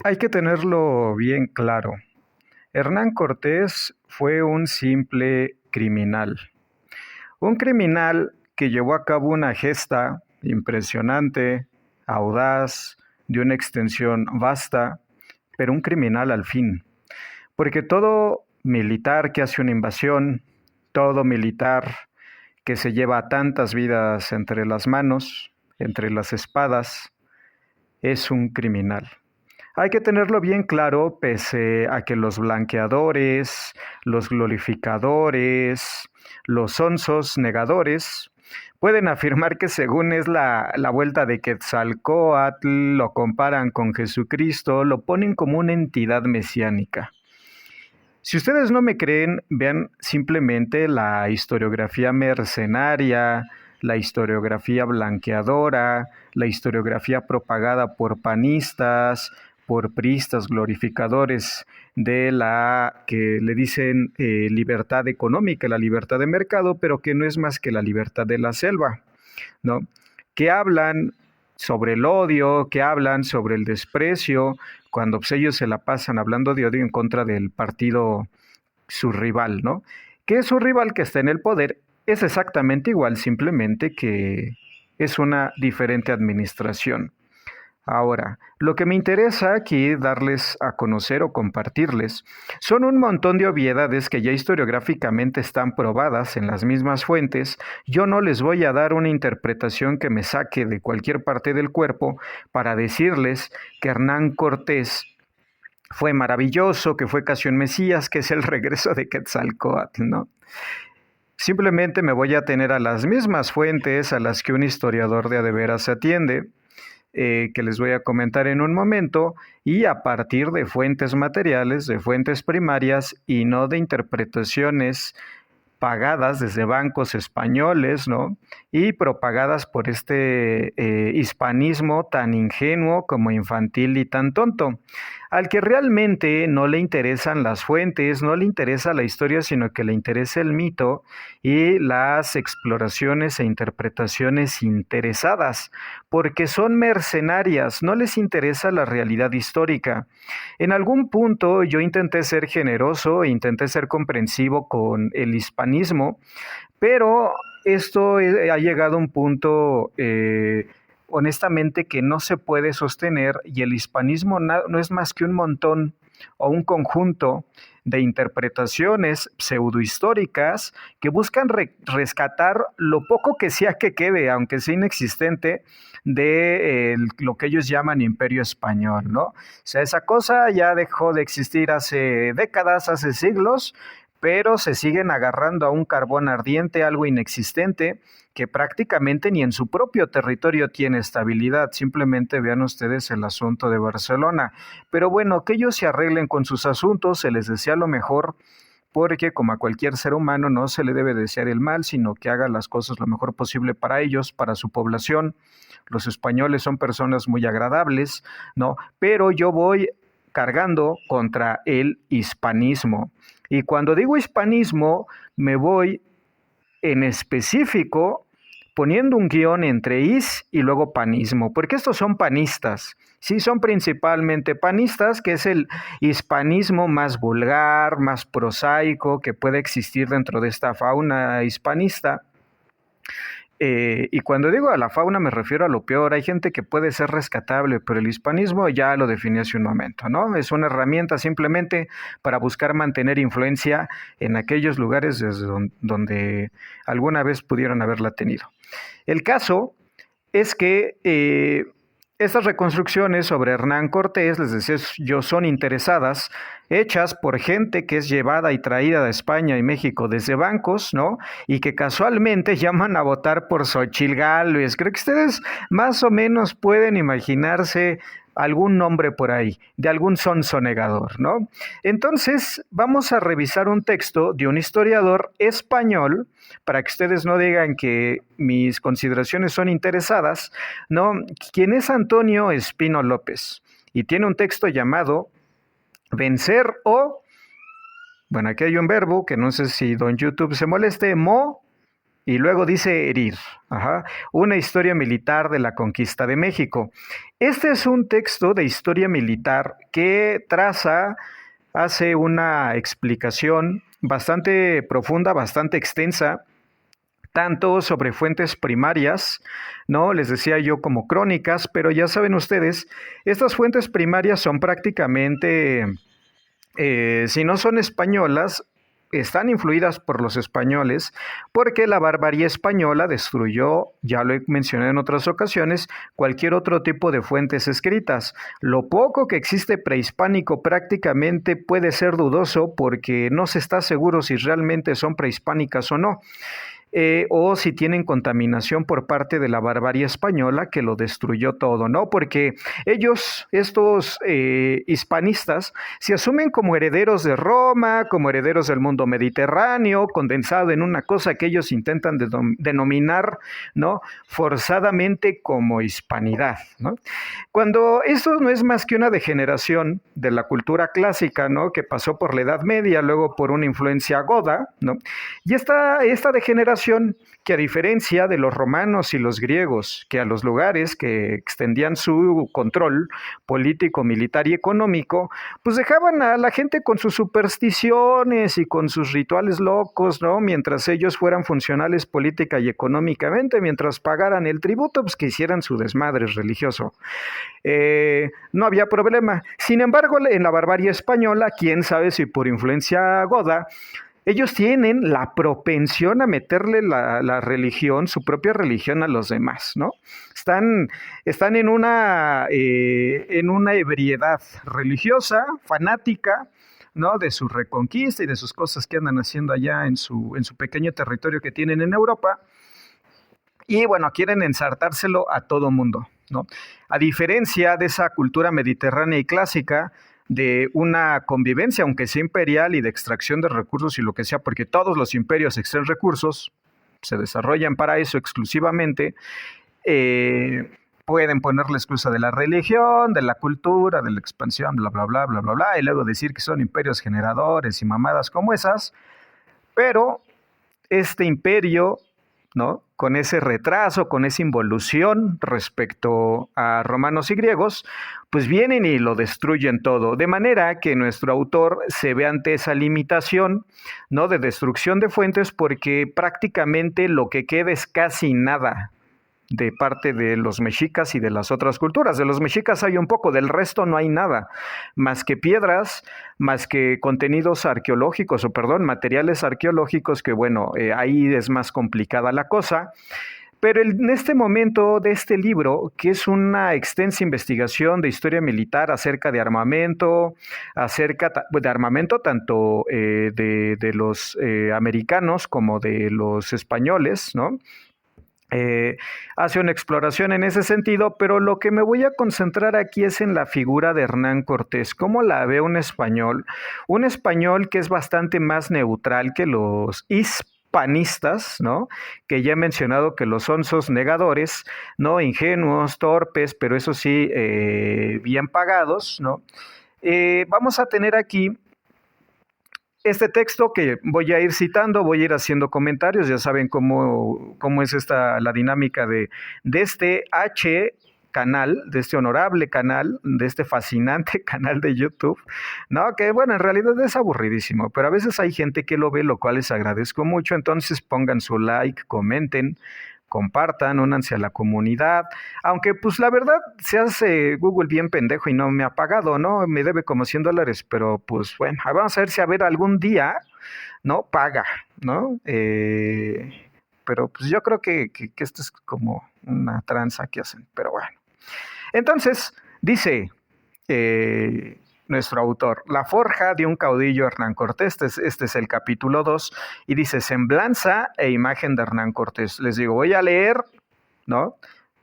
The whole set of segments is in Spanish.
Hay que tenerlo bien claro. Hernán Cortés fue un simple criminal. Un criminal que llevó a cabo una gesta impresionante, audaz, de una extensión vasta, pero un criminal al fin. Porque todo militar que hace una invasión, todo militar que se lleva tantas vidas entre las manos, entre las espadas, es un criminal. Hay que tenerlo bien claro, pese a que los blanqueadores, los glorificadores, los sonsos negadores pueden afirmar que según es la vuelta de Quetzalcóatl, lo comparan con Jesucristo, lo ponen como una entidad mesiánica. Si ustedes no me creen, vean simplemente la historiografía mercenaria, la historiografía blanqueadora, la historiografía propagada por panistas, por priistas glorificadores de la que le dicen libertad económica, la libertad de mercado, pero que no es más que la libertad de la selva, ¿no? Que hablan sobre el odio, que hablan sobre el desprecio, cuando pues, ellos se la pasan hablando de odio en contra del partido, su rival, ¿no? Que es su rival que está en el poder, es exactamente igual, simplemente que es una diferente administración. Ahora, lo que me interesa aquí darles a conocer o compartirles son un montón de obviedades que ya historiográficamente están probadas en las mismas fuentes. Yo no les voy a dar una interpretación que me saque de cualquier parte del cuerpo para decirles que Hernán Cortés fue maravilloso, que fue casi un Mesías, que es el regreso de Quetzalcóatl, ¿no? Simplemente me voy a tener a las mismas fuentes a las que un historiador de a de veras atiende, que les voy a comentar en un momento, y a partir de fuentes materiales, de fuentes primarias y no de interpretaciones pagadas desde bancos españoles, ¿no? Y propagadas por este hispanismo tan ingenuo como infantil y tan tonto, al que realmente no le interesan las fuentes, no le interesa la historia, sino que le interesa el mito y las exploraciones e interpretaciones interesadas, porque son mercenarias, no les interesa la realidad histórica. En algún punto yo intenté ser generoso, intenté ser comprensivo con el hispanismo, pero esto ha llegado a un punto, honestamente, que no se puede sostener y el hispanismo no es más que un montón o un conjunto de interpretaciones pseudohistóricas que buscan rescatar lo poco que sea que quede, aunque sea inexistente, de lo que ellos llaman imperio español, ¿no? O sea, esa cosa ya dejó de existir hace décadas, hace siglos, pero se siguen agarrando a un carbón ardiente, algo inexistente, que prácticamente ni en su propio territorio tiene estabilidad. Simplemente vean ustedes el asunto de Barcelona. Pero bueno, que ellos se arreglen con sus asuntos, se les desea lo mejor, porque como a cualquier ser humano no se le debe desear el mal, sino que haga las cosas lo mejor posible para ellos, para su población. Los españoles son personas muy agradables, ¿no? Pero yo voy cargando contra el hispanismo. Y cuando digo hispanismo, me voy en específico poniendo un guión entre is y luego panismo, porque estos son panistas. Sí, son principalmente panistas, que es el hispanismo más vulgar, más prosaico que puede existir dentro de esta fauna hispanista. Y cuando digo a la fauna me refiero a lo peor. Hay gente que puede ser rescatable, pero el hispanismo ya lo definí hace un momento, ¿no? Es una herramienta simplemente para buscar mantener influencia en aquellos lugares desde donde alguna vez pudieron haberla tenido. El caso es que estas reconstrucciones sobre Hernán Cortés, les decía yo, son interesadas, hechas por gente que es llevada y traída de España y México desde bancos, ¿no? Y que casualmente llaman a votar por Xochitl Gálvez. Creo que ustedes más o menos pueden imaginarse algún nombre por ahí, de algún sonsonegador, ¿no? Entonces, vamos a revisar un texto de un historiador español, para que ustedes no digan que mis consideraciones son interesadas, ¿no? Quien es Antonio Espino López, y tiene un texto llamado Vencer o, bueno, aquí hay un verbo que no sé si don YouTube se moleste, y luego dice herir. Ajá. Una historia militar de la conquista de México. Este es un texto de historia militar que hace una explicación bastante profunda, bastante extensa, tanto sobre fuentes primarias, ¿no? Les decía yo como crónicas, pero ya saben ustedes, estas fuentes primarias son prácticamente, si no son españolas, están influidas por los españoles, porque la barbarie española destruyó, ya lo he mencionado en otras ocasiones, cualquier otro tipo de fuentes escritas. Lo poco que existe prehispánico prácticamente puede ser dudoso porque no se está seguro si realmente son prehispánicas o no. O si tienen contaminación por parte de la barbarie española que lo destruyó todo, ¿no? Porque ellos, estos hispanistas, se asumen como herederos de Roma, como herederos del mundo mediterráneo, condensado en una cosa que ellos intentan denominar, ¿no? Forzadamente como hispanidad, ¿no? Cuando esto no es más que una degeneración de la cultura clásica, ¿no? Que pasó por la Edad Media, luego por una influencia goda, ¿no? Y esta degeneración, que a diferencia de los romanos y los griegos, que a los lugares que extendían su control político, militar y económico, pues dejaban a la gente con sus supersticiones y con sus rituales locos, ¿no? Mientras ellos fueran funcionales política y económicamente, mientras pagaran el tributo, pues que hicieran su desmadre religioso. No había problema. Sin embargo, en la barbarie española, quién sabe si por influencia goda, ellos tienen la propensión a meterle la religión, su propia religión a los demás, ¿no? Están en una ebriedad religiosa, fanática, ¿no? De su reconquista y de sus cosas que andan haciendo allá en su pequeño territorio que tienen en Europa. Y bueno, quieren ensartárselo a todo mundo, ¿no? A diferencia de esa cultura mediterránea y clásica, de una convivencia, aunque sea imperial y de extracción de recursos y lo que sea, porque todos los imperios extraen recursos, se desarrollan para eso exclusivamente, pueden poner la excusa de la religión, de la cultura, de la expansión, bla, bla, bla, bla, bla, bla, y luego decir que son imperios generadores y mamadas como esas, pero este imperio, ¿no? Con ese retraso, con esa involución respecto a romanos y griegos, pues vienen y lo destruyen todo. De manera que nuestro autor se ve ante esa limitación, ¿no? De destrucción de fuentes, porque prácticamente lo que queda es casi nada de parte de los mexicas y de las otras culturas. De los mexicas hay un poco, del resto no hay nada, más que piedras, más que contenidos arqueológicos, o perdón, materiales arqueológicos, que bueno, ahí es más complicada la cosa. Pero en este momento de este libro, que es una extensa investigación de historia militar acerca de armamento, acerca de armamento tanto de los americanos como de los españoles, ¿no? Hace una exploración en ese sentido, pero lo que me voy a concentrar aquí es en la figura de Hernán Cortés. ¿Cómo la ve un español? Un español que es bastante más neutral que los hispanistas, ¿no? Que ya he mencionado que los sonsos negadores, ¿no? Ingenuos, torpes, pero eso sí, bien pagados, ¿no? Vamos a tener aquí este texto que voy a ir citando, voy a ir haciendo comentarios, ya saben cómo es la dinámica de este canal, de este honorable canal, de este fascinante canal de YouTube, ¿no? Que bueno, en realidad es aburridísimo, pero a veces hay gente que lo ve, lo cual les agradezco mucho, entonces pongan su like, comenten, compartan, únanse a la comunidad, aunque pues la verdad se hace Google bien pendejo y no me ha pagado, ¿no? Me debe como $100, pero pues bueno, vamos a ver si a ver algún día, ¿no? Paga, ¿no? Pero pues yo creo que esto es como una tranza que hacen, pero bueno. Entonces, dice nuestro autor, la forja de un caudillo Hernán Cortés, este es el capítulo 2, y dice, semblanza e imagen de Hernán Cortés. Les digo, voy a leer, ¿no?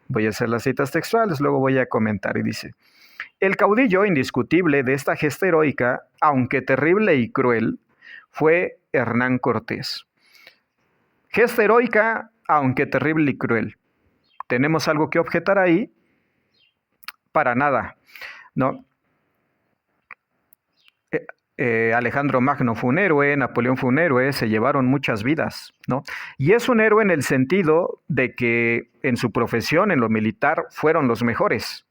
Voy a hacer las citas textuales, luego voy a comentar, y dice, el caudillo indiscutible de esta gesta heroica, aunque terrible y cruel, fue Hernán Cortés. Gesta heroica, aunque terrible y cruel. ¿Tenemos algo que objetar ahí? Para nada, ¿no? Alejandro Magno fue un héroe, Napoleón fue un héroe, se llevaron muchas vidas, ¿no? Y es un héroe en el sentido de que en su profesión, en lo militar, fueron los mejores.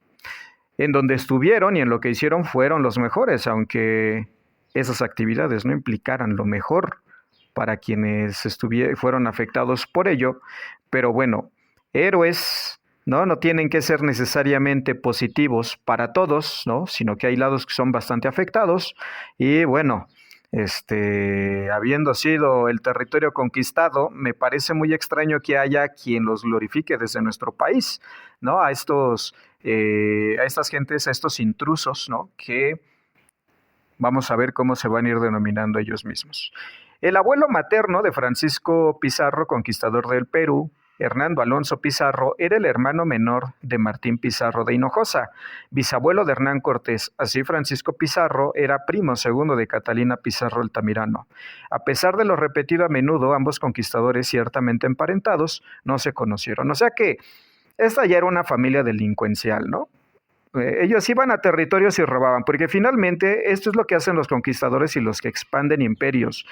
En donde estuvieron y en lo que hicieron fueron los mejores, aunque esas actividades no implicaran lo mejor para quienes fueron afectados por ello. Pero bueno, héroes, ¿no? No tienen que ser necesariamente positivos para todos, ¿no? Sino que hay lados que son bastante afectados. Y bueno, habiendo sido el territorio conquistado, me parece muy extraño que haya quien los glorifique desde nuestro país, ¿no? A estas gentes, a estos intrusos, ¿no? Que vamos a ver cómo se van a ir denominando ellos mismos. El abuelo materno de Francisco Pizarro, conquistador del Perú, Hernando Alonso Pizarro, era el hermano menor de Martín Pizarro de Hinojosa, bisabuelo de Hernán Cortés. Así, Francisco Pizarro era primo segundo de Catalina Pizarro Altamirano. A pesar de lo repetido a menudo, ambos conquistadores, ciertamente emparentados, no se conocieron. O sea que esta ya era una familia delincuencial, ¿no? Ellos iban a territorios y robaban, porque finalmente esto es lo que hacen los conquistadores y los que expanden imperios.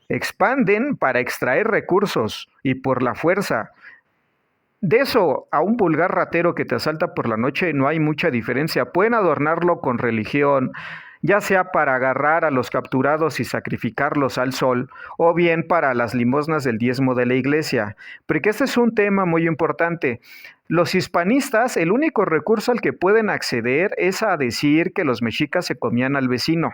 Expanden para extraer recursos y por la fuerza. De eso a un vulgar ratero que te asalta por la noche no hay mucha diferencia. Pueden adornarlo con religión, ya sea para agarrar a los capturados y sacrificarlos al sol, o bien para las limosnas del diezmo de la iglesia. Porque este es un tema muy importante. Los hispanistas, el único recurso al que pueden acceder es a decir que los mexicas se comían al vecino.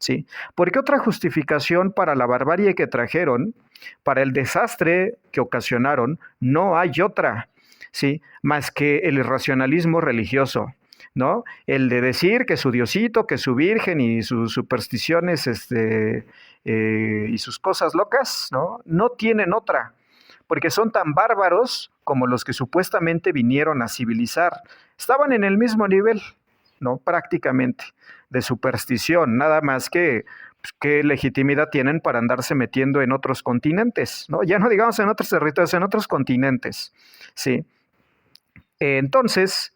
¿Sí? Porque otra justificación para la barbarie que trajeron, para el desastre que ocasionaron, no hay otra, ¿sí? Más que el irracionalismo religioso, ¿no? El de decir que su diosito, que su virgen y sus supersticiones y sus cosas locas, ¿no? No tienen otra, porque son tan bárbaros como los que supuestamente vinieron a civilizar. Estaban en el mismo nivel, ¿no? Prácticamente, de superstición, nada más que pues, qué legitimidad tienen para andarse metiendo en otros continentes, ¿no? Ya no digamos en otros territorios, en otros continentes, ¿sí? Entonces,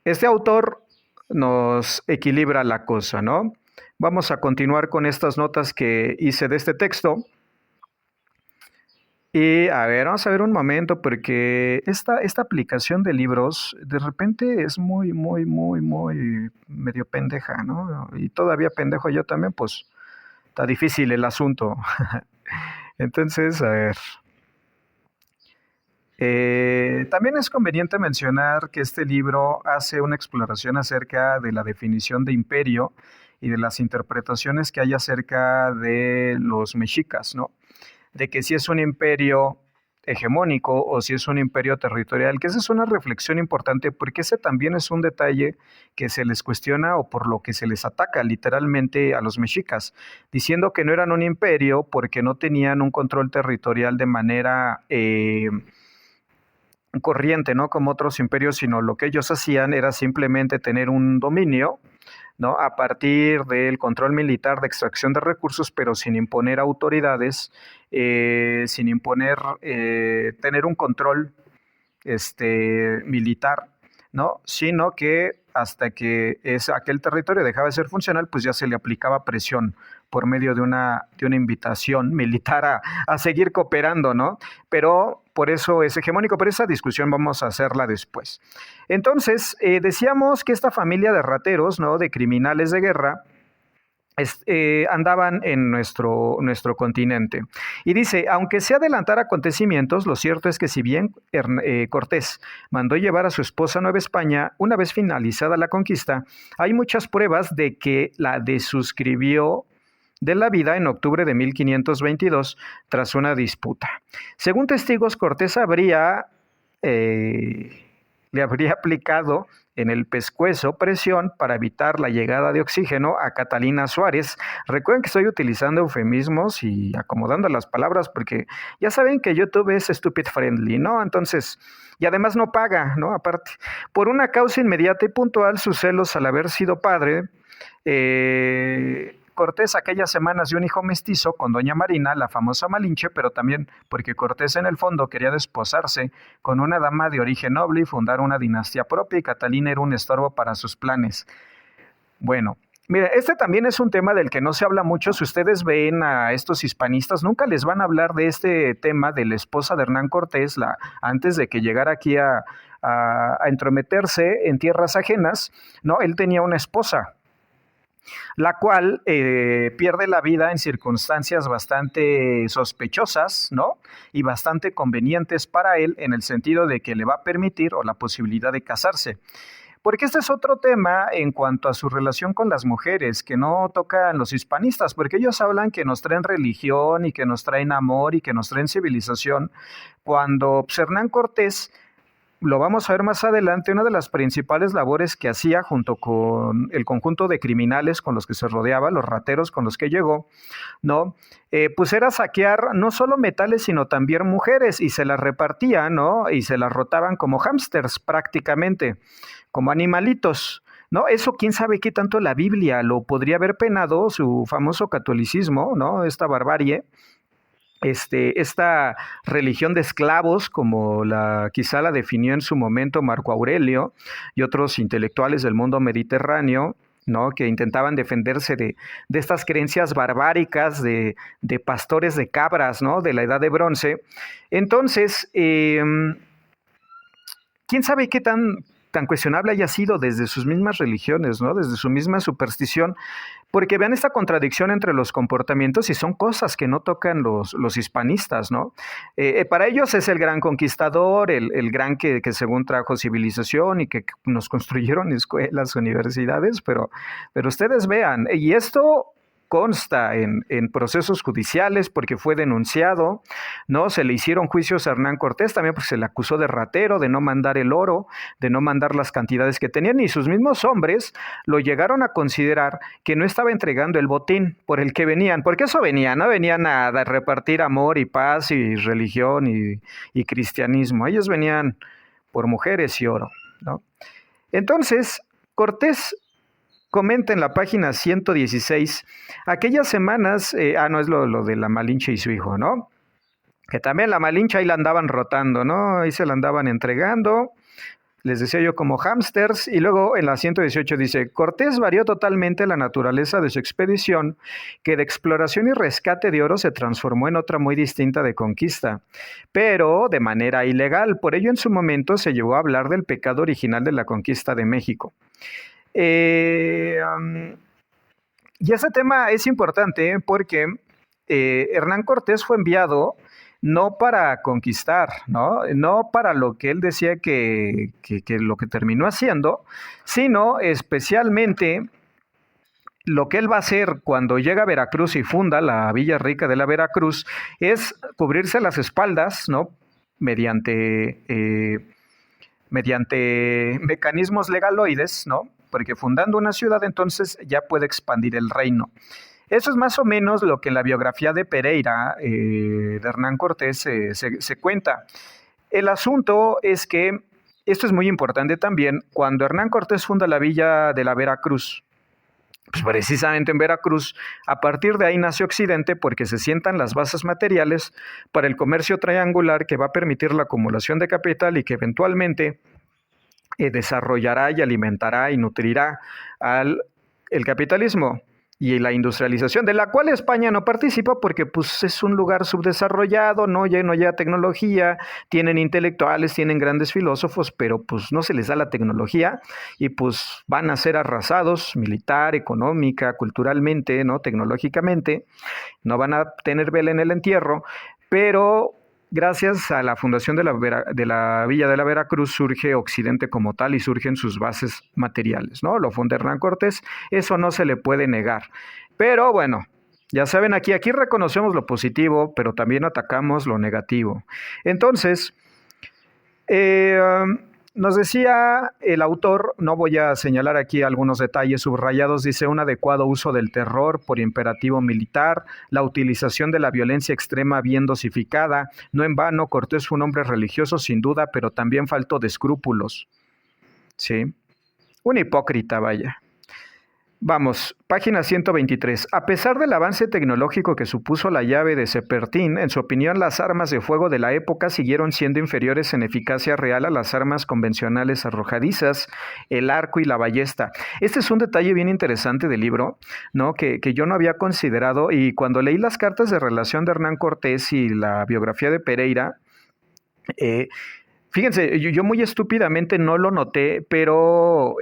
este autor nos equilibra la cosa, ¿no? Vamos a continuar con estas notas que hice de este texto. Y a ver, vamos a ver un momento, porque esta aplicación de libros de repente es muy medio pendeja, ¿no? Y todavía pendejo yo también, pues está difícil el asunto. Entonces, a ver. También es conveniente mencionar que este libro hace una exploración acerca de la definición de imperio y de las interpretaciones que hay acerca de los mexicas, ¿no? De que si es un imperio hegemónico o si es un imperio territorial, que esa es una reflexión importante porque ese también es un detalle que se les cuestiona o por lo que se les ataca literalmente a los mexicas, diciendo que no eran un imperio porque no tenían un control territorial de manera corriente, ¿no? Como otros imperios, sino lo que ellos hacían era simplemente tener un dominio, ¿no? A partir del control militar de extracción de recursos, pero sin imponer autoridades, sin imponer, tener un control militar, ¿no? Sino que hasta que aquel territorio dejaba de ser funcional, pues ya se le aplicaba presión por medio de una invitación militar a seguir cooperando, ¿no? Pero por eso es hegemónico, pero esa discusión vamos a hacerla después. Entonces, decíamos que esta familia de rateros, ¿no? De criminales de guerra, andaban en nuestro continente. Y dice, aunque se adelantara acontecimientos, lo cierto es que si bien Cortés mandó llevar a su esposa a Nueva España, una vez finalizada la conquista, hay muchas pruebas de que la desuscribió de la vida en octubre de 1522 tras una disputa. Según testigos, Cortés le habría aplicado en el pescuezo presión para evitar la llegada de oxígeno a Catalina Suárez. Recuerden que estoy utilizando eufemismos y acomodando las palabras porque ya saben que YouTube es stupid friendly, ¿no? Entonces, y además no paga, ¿no? Aparte, por una causa inmediata y puntual, sus celos al haber sido padre, Cortés aquellas semanas dio un hijo mestizo con doña Marina, la famosa Malinche, pero también porque Cortés en el fondo quería desposarse con una dama de origen noble y fundar una dinastía propia, y Catalina era un estorbo para sus planes. Bueno, Mira, este también es un tema del que no se habla mucho. Si ustedes ven a estos hispanistas, nunca les van a hablar de este tema de la esposa de Hernán Cortés, antes de que llegara aquí a entrometerse en tierras ajenas, ¿no? Él tenía una esposa, la cual pierde la vida en circunstancias bastante sospechosas, ¿no? Y bastante convenientes para él en el sentido de que le va a permitir o la posibilidad de casarse. Porque este es otro tema en cuanto a su relación con las mujeres, que no tocan los hispanistas, porque ellos hablan que nos traen religión y que nos traen amor y que nos traen civilización, cuando pues, Hernán Cortés, lo vamos a ver más adelante, una de las principales labores que hacía junto con el conjunto de criminales con los que se rodeaba, los rateros con los que llegó, ¿no? Pues era saquear no solo metales, sino también mujeres, y se las repartía, ¿no? Y se las rotaban como hámsters prácticamente, como animalitos. ¿No? Eso quién sabe qué tanto la Biblia lo podría haber penado, su famoso catolicismo, ¿no? Esta barbarie, esta religión de esclavos, como quizá la definió en su momento Marco Aurelio y otros intelectuales del mundo mediterráneo, ¿no? Que intentaban defenderse de estas creencias barbáricas de pastores de cabras, ¿no? De la edad de bronce. Entonces, quién sabe qué tan cuestionable haya sido desde sus mismas religiones, ¿no? Desde su misma superstición, porque vean esta contradicción entre los comportamientos y son cosas que no tocan los hispanistas, ¿no? Para ellos es el gran conquistador, el gran que según trajo civilización y que nos construyeron escuelas, universidades, pero ustedes vean, y esto consta en procesos judiciales porque fue denunciado, ¿no? Se le hicieron juicios a Hernán Cortés también porque se le acusó de ratero, de no mandar el oro, de no mandar las cantidades que tenían, y sus mismos hombres lo llegaron a considerar que no estaba entregando el botín por el que venían, porque eso venían, no venían a repartir amor y paz y religión y cristianismo, ellos venían por mujeres y oro, ¿no? Entonces, Cortés comenta en la página 116, aquellas semanas, no es lo de la Malinche y su hijo, ¿no? Que también la Malinche ahí la andaban rotando, ¿no? Ahí se la andaban entregando, les decía yo como hámsters, y luego en la 118 dice, Cortés varió totalmente la naturaleza de su expedición, que de exploración y rescate de oro se transformó en otra muy distinta de conquista, pero de manera ilegal. Por ello en su momento se llegó a hablar del pecado original de la conquista de México. Y ese tema es importante porque Hernán Cortés fue enviado no para conquistar, ¿no? No para lo que él decía que lo que terminó haciendo, sino especialmente lo que él va a hacer cuando llega a Veracruz y funda la Villa Rica de la Veracruz es cubrirse las espaldas, ¿no? Mediante mecanismos legaloides, ¿no? Porque fundando una ciudad entonces ya puede expandir el reino. Eso es más o menos lo que en la biografía de Pereira, de Hernán Cortés, se cuenta. El asunto es que, esto es muy importante también, cuando Hernán Cortés funda la villa de la Veracruz, pues precisamente en Veracruz, a partir de ahí nace Occidente porque se sientan las bases materiales para el comercio triangular que va a permitir la acumulación de capital y que eventualmente desarrollará y alimentará y nutrirá el capitalismo y la industrialización, de la cual España no participa porque pues, es un lugar subdesarrollado, no ya tecnología, tienen intelectuales, tienen grandes filósofos, pero pues no se les da la tecnología y pues van a ser arrasados militar, económica, culturalmente, ¿no? Tecnológicamente, no van a tener vela en el entierro, pero gracias a la fundación de la Villa de la Veracruz surge Occidente como tal y surgen sus bases materiales, ¿no? Lo funda Hernán Cortés, eso no se le puede negar. Pero bueno, ya saben, aquí reconocemos lo positivo, pero también atacamos lo negativo. Entonces, nos decía el autor, no voy a señalar aquí algunos detalles subrayados, dice un adecuado uso del terror por imperativo militar, la utilización de la violencia extrema bien dosificada, no en vano Cortés fue un hombre religioso sin duda, pero también faltó de escrúpulos, ¿sí? Un hipócrita, vaya. Vamos, página 123. A pesar del avance tecnológico que supuso la llave de Zepertin, en su opinión las armas de fuego de la época siguieron siendo inferiores en eficacia real a las armas convencionales arrojadizas, el arco y la ballesta. Este es un detalle bien interesante del libro, ¿no? Que yo no había considerado, y cuando leí las cartas de relación de Hernán Cortés y la biografía de Pereira, eh, fíjense, yo muy estúpidamente no lo noté, pero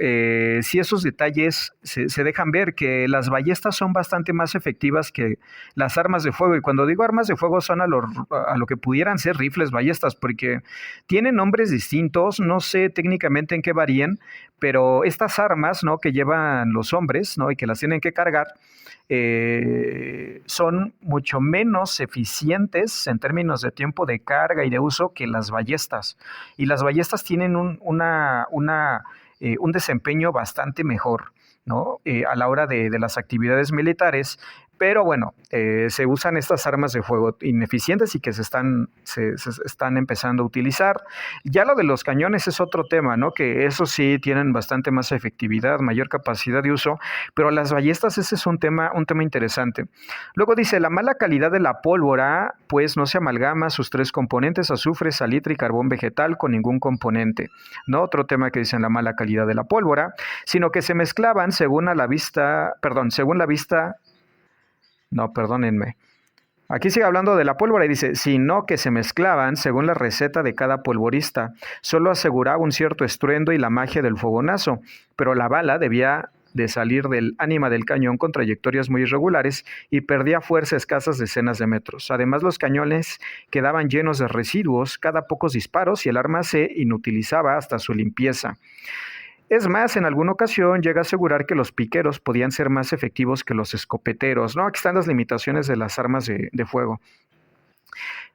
sí esos detalles se dejan ver, que las ballestas son bastante más efectivas que las armas de fuego. Y cuando digo armas de fuego son a lo que pudieran ser rifles, ballestas, porque tienen nombres distintos, no sé técnicamente en qué varían, pero estas armas, ¿no? Que llevan los hombres, ¿no? Y que las tienen que cargar, son mucho menos eficientes en términos de tiempo de carga y de uso que las ballestas. Y las ballestas tienen un desempeño bastante mejor, ¿no? A la hora de las actividades militares. Pero bueno, se usan estas armas de fuego ineficientes y que se están empezando a utilizar. Ya lo de los cañones es otro tema, ¿no? Que eso sí tienen bastante más efectividad, mayor capacidad de uso, pero las ballestas ese es un tema interesante. Luego dice, la mala calidad de la pólvora, pues no se amalgama sus tres componentes, azufre, salitre y carbón vegetal, con ningún componente, ¿no? Otro tema que dicen la mala calidad de la pólvora, sino que se mezclaban según la vista. No, perdónenme. Aquí sigue hablando de la pólvora y dice, sino que se mezclaban según la receta de cada polvorista. Solo aseguraba un cierto estruendo y la magia del fogonazo, pero la bala debía de salir del ánima del cañón con trayectorias muy irregulares y perdía fuerza a escasas decenas de metros. Además, los cañones quedaban llenos de residuos cada pocos disparos y el arma se inutilizaba hasta su limpieza. Es más, en alguna ocasión llega a asegurar que los piqueros podían ser más efectivos que los escopeteros, ¿no? Aquí están las limitaciones de las armas de fuego.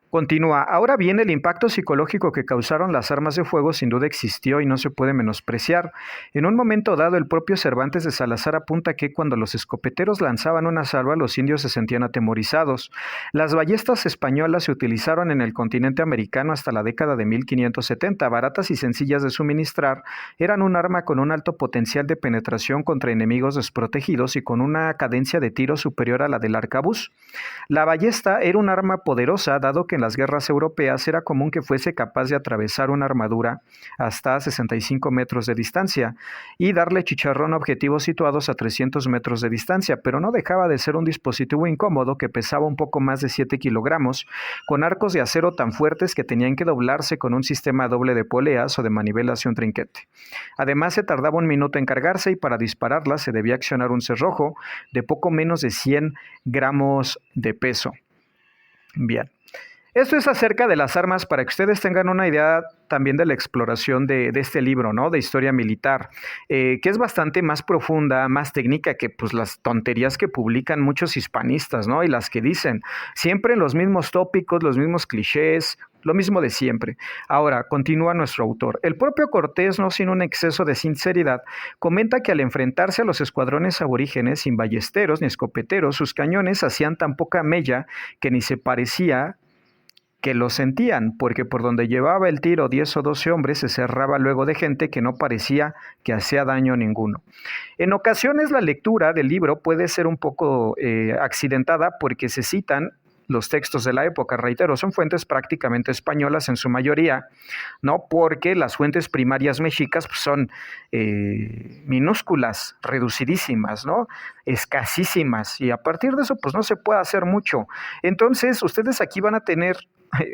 Continúa, ahora bien, el impacto psicológico que causaron las armas de fuego sin duda existió y no se puede menospreciar. En un momento dado, el propio Cervantes de Salazar apunta que cuando los escopeteros lanzaban una salva, los indios se sentían atemorizados. Las ballestas españolas se utilizaron en el continente americano hasta la década de 1570, baratas y sencillas de suministrar, eran un arma con un alto potencial de penetración contra enemigos desprotegidos y con una cadencia de tiro superior a la del arcabuz. La ballesta era un arma poderosa, dado que en las guerras europeas era común que fuese capaz de atravesar una armadura hasta 65 metros de distancia y darle chicharrón a objetivos situados a 300 metros de distancia, pero no dejaba de ser un dispositivo incómodo que pesaba un poco más de 7 kilogramos, con arcos de acero tan fuertes que tenían que doblarse con un sistema doble de poleas o de manivelas y un trinquete. Además, se tardaba un minuto en cargarse y para dispararla se debía accionar un cerrojo de poco menos de 100 gramos de peso. Bien. Esto es acerca de las armas para que ustedes tengan una idea también de la exploración de este libro, ¿no? De historia militar, que es bastante más profunda, más técnica que pues las tonterías que publican muchos hispanistas, ¿no? Y las que dicen siempre los mismos tópicos, los mismos clichés, lo mismo de siempre. Ahora, continúa nuestro autor. El propio Cortés, no sin un exceso de sinceridad, comenta que al enfrentarse a los escuadrones aborígenes sin ballesteros ni escopeteros, sus cañones hacían tan poca mella que ni se parecía que lo sentían, porque por donde llevaba el tiro 10 o 12 hombres se cerraba luego de gente que no parecía que hacía daño ninguno. En ocasiones la lectura del libro puede ser un poco accidentada porque se citan los textos de la época, reitero, son fuentes prácticamente españolas en su mayoría, ¿no? Porque las fuentes primarias mexicas pues, son minúsculas, reducidísimas, ¿no? Escasísimas, y a partir de eso pues no se puede hacer mucho. Entonces, ustedes aquí van a tener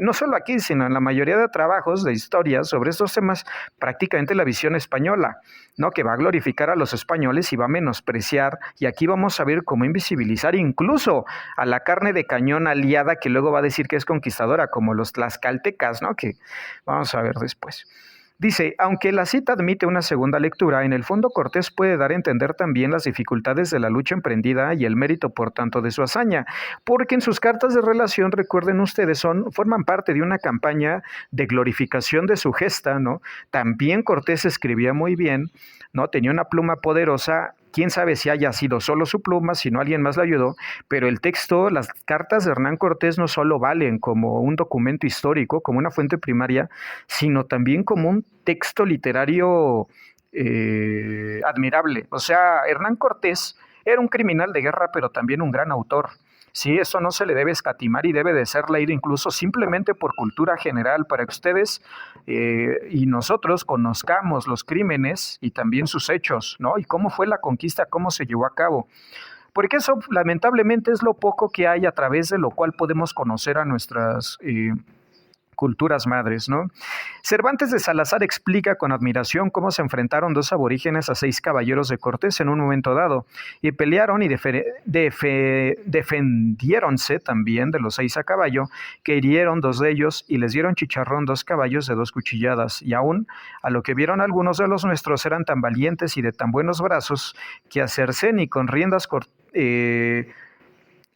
no solo aquí, sino en la mayoría de trabajos de historia sobre estos temas, prácticamente la visión española, ¿no? Que va a glorificar a los españoles y va a menospreciar, y aquí vamos a ver cómo invisibilizar incluso a la carne de cañón aliada que luego va a decir que es conquistadora, como los tlaxcaltecas, ¿no? Que vamos a ver después. Dice, aunque la cita admite una segunda lectura, en el fondo Cortés puede dar a entender también las dificultades de la lucha emprendida y el mérito, por tanto, de su hazaña, porque en sus cartas de relación, recuerden ustedes, forman parte de una campaña de glorificación de su gesta, ¿no? También Cortés escribía muy bien, ¿no? Tenía una pluma poderosa. Quién sabe si haya sido solo su pluma, si no alguien más le ayudó, pero el texto, las cartas de Hernán Cortés no solo valen como un documento histórico, como una fuente primaria, sino también como un texto literario admirable. O sea, Hernán Cortés era un criminal de guerra, pero también un gran autor. Sí, eso no se le debe escatimar y debe de ser leído incluso simplemente por cultura general para que ustedes y nosotros conozcamos los crímenes y también sus hechos, ¿no? Y cómo fue la conquista, cómo se llevó a cabo. Porque eso lamentablemente es lo poco que hay a través de lo cual podemos conocer a nuestras culturas madres, ¿no? Cervantes de Salazar explica con admiración cómo se enfrentaron dos aborígenes a 6 caballeros de Cortés en un momento dado, y pelearon y defendiéronse también de los 6 a caballo, que hirieron 2 de ellos y les dieron chicharrón 2 caballos de 2 cuchilladas, y aún, a lo que vieron algunos de los nuestros, eran tan valientes y de tan buenos brazos, que a Cercén y con riendas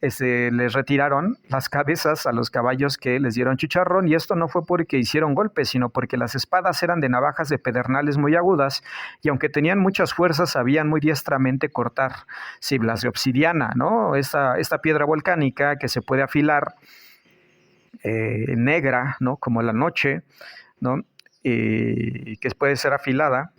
les retiraron las cabezas a los caballos que les dieron chicharrón, y esto no fue porque hicieron golpes, sino porque las espadas eran de navajas de pedernales muy agudas, y aunque tenían muchas fuerzas, sabían muy diestramente cortar siblas de obsidiana, ¿no? Esta piedra volcánica que se puede afilar, negra, ¿no? Como la noche, ¿no? Que puede ser afilada,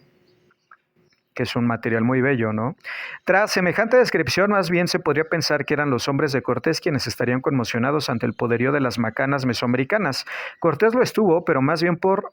que es un material muy bello, ¿no? Tras semejante descripción, más bien se podría pensar que eran los hombres de Cortés quienes estarían conmocionados ante el poderío de las macanas mesoamericanas. Cortés lo estuvo, pero más bien por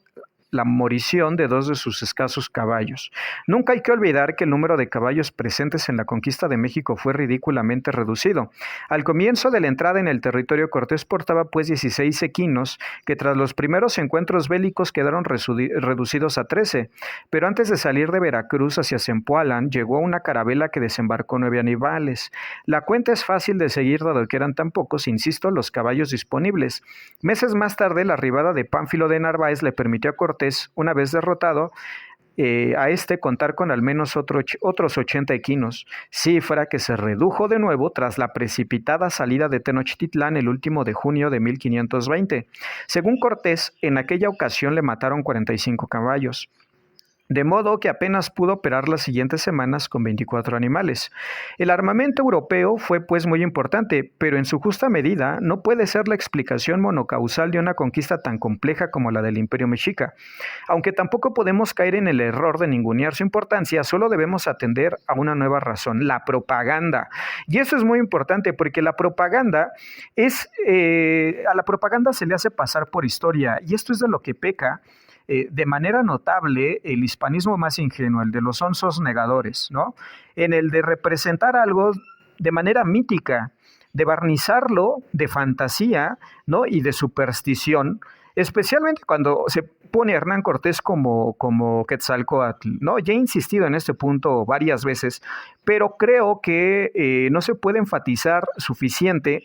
la morición de 2 de sus escasos caballos. Nunca hay que olvidar que el número de caballos presentes en la conquista de México fue ridículamente reducido. Al comienzo de la entrada en el territorio, Cortés portaba pues 16 equinos, que tras los primeros encuentros bélicos quedaron reducidos a 13, pero antes de salir de Veracruz hacia Zempoalán, llegó una carabela que desembarcó 9 animales. La cuenta es fácil de seguir dado que eran tan pocos, insisto, los caballos disponibles. Meses más tarde, la arribada de Pánfilo de Narváez le permitió a Cortés, una vez derrotado, a contar con al menos otros 80 equinos, cifra que se redujo de nuevo tras la precipitada salida de Tenochtitlán el último de junio de 1520. Según Cortés, en aquella ocasión le mataron 45 caballos. De modo que apenas pudo operar las siguientes semanas con 24 animales. El armamento europeo fue pues muy importante, pero en su justa medida no puede ser la explicación monocausal de una conquista tan compleja como la del Imperio Mexica. Aunque tampoco podemos caer en el error de ningunear su importancia, solo debemos atender a una nueva razón: la propaganda. Y eso es muy importante porque la propaganda a la propaganda se le hace pasar por historia, y esto es de lo que peca de manera notable el hispanismo más ingenuo, el de los sonsos negadores, ¿no? En el de representar algo de manera mítica, de barnizarlo de fantasía, ¿no? Y de superstición, especialmente cuando se pone a Hernán Cortés como Quetzalcóatl, ¿no? Ya he insistido en este punto varias veces, pero creo que no se puede enfatizar suficiente,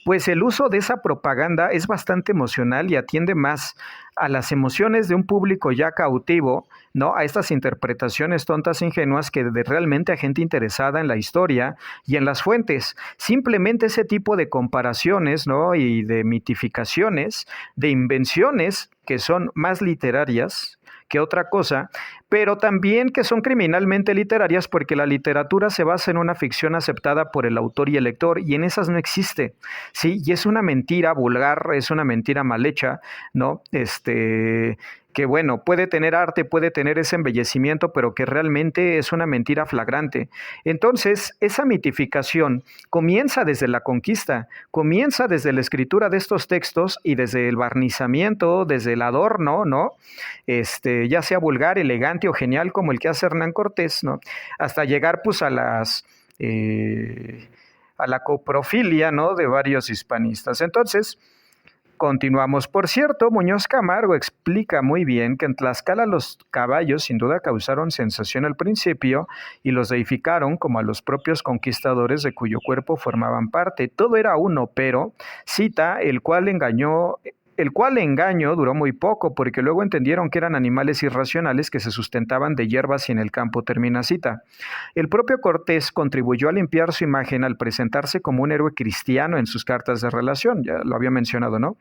pues el uso de esa propaganda es bastante emocional y atiende más a las emociones de un público ya cautivo, ¿no? A estas interpretaciones tontas e ingenuas que de realmente a gente interesada en la historia y en las fuentes. Simplemente ese tipo de comparaciones, ¿no? Y de mitificaciones, de invenciones que son más literarias que otra cosa, pero también que son criminalmente literarias porque la literatura se basa en una ficción aceptada por el autor y el lector, y en esas no existe, ¿sí? Y es una mentira vulgar, es una mentira mal hecha, ¿no? Que bueno, puede tener arte, puede tener ese embellecimiento, pero que realmente es una mentira flagrante. Entonces, esa mitificación comienza desde la conquista, comienza desde la escritura de estos textos y desde el barnizamiento, desde el adorno, ¿no? Ya sea vulgar, elegante o genial como el que hace Hernán Cortés, ¿no? Hasta llegar pues a la coprofilia, ¿no? De varios hispanistas. Entonces, continuamos. Por cierto, Muñoz Camargo explica muy bien que en Tlaxcala los caballos sin duda causaron sensación al principio y los deificaron como a los propios conquistadores de cuyo cuerpo formaban parte. Todo era uno, pero, cita, el cual engaño duró muy poco, porque luego entendieron que eran animales irracionales que se sustentaban de hierbas y en el campo, termina cita. El propio Cortés contribuyó a limpiar su imagen al presentarse como un héroe cristiano en sus cartas de relación, ya lo había mencionado, ¿no?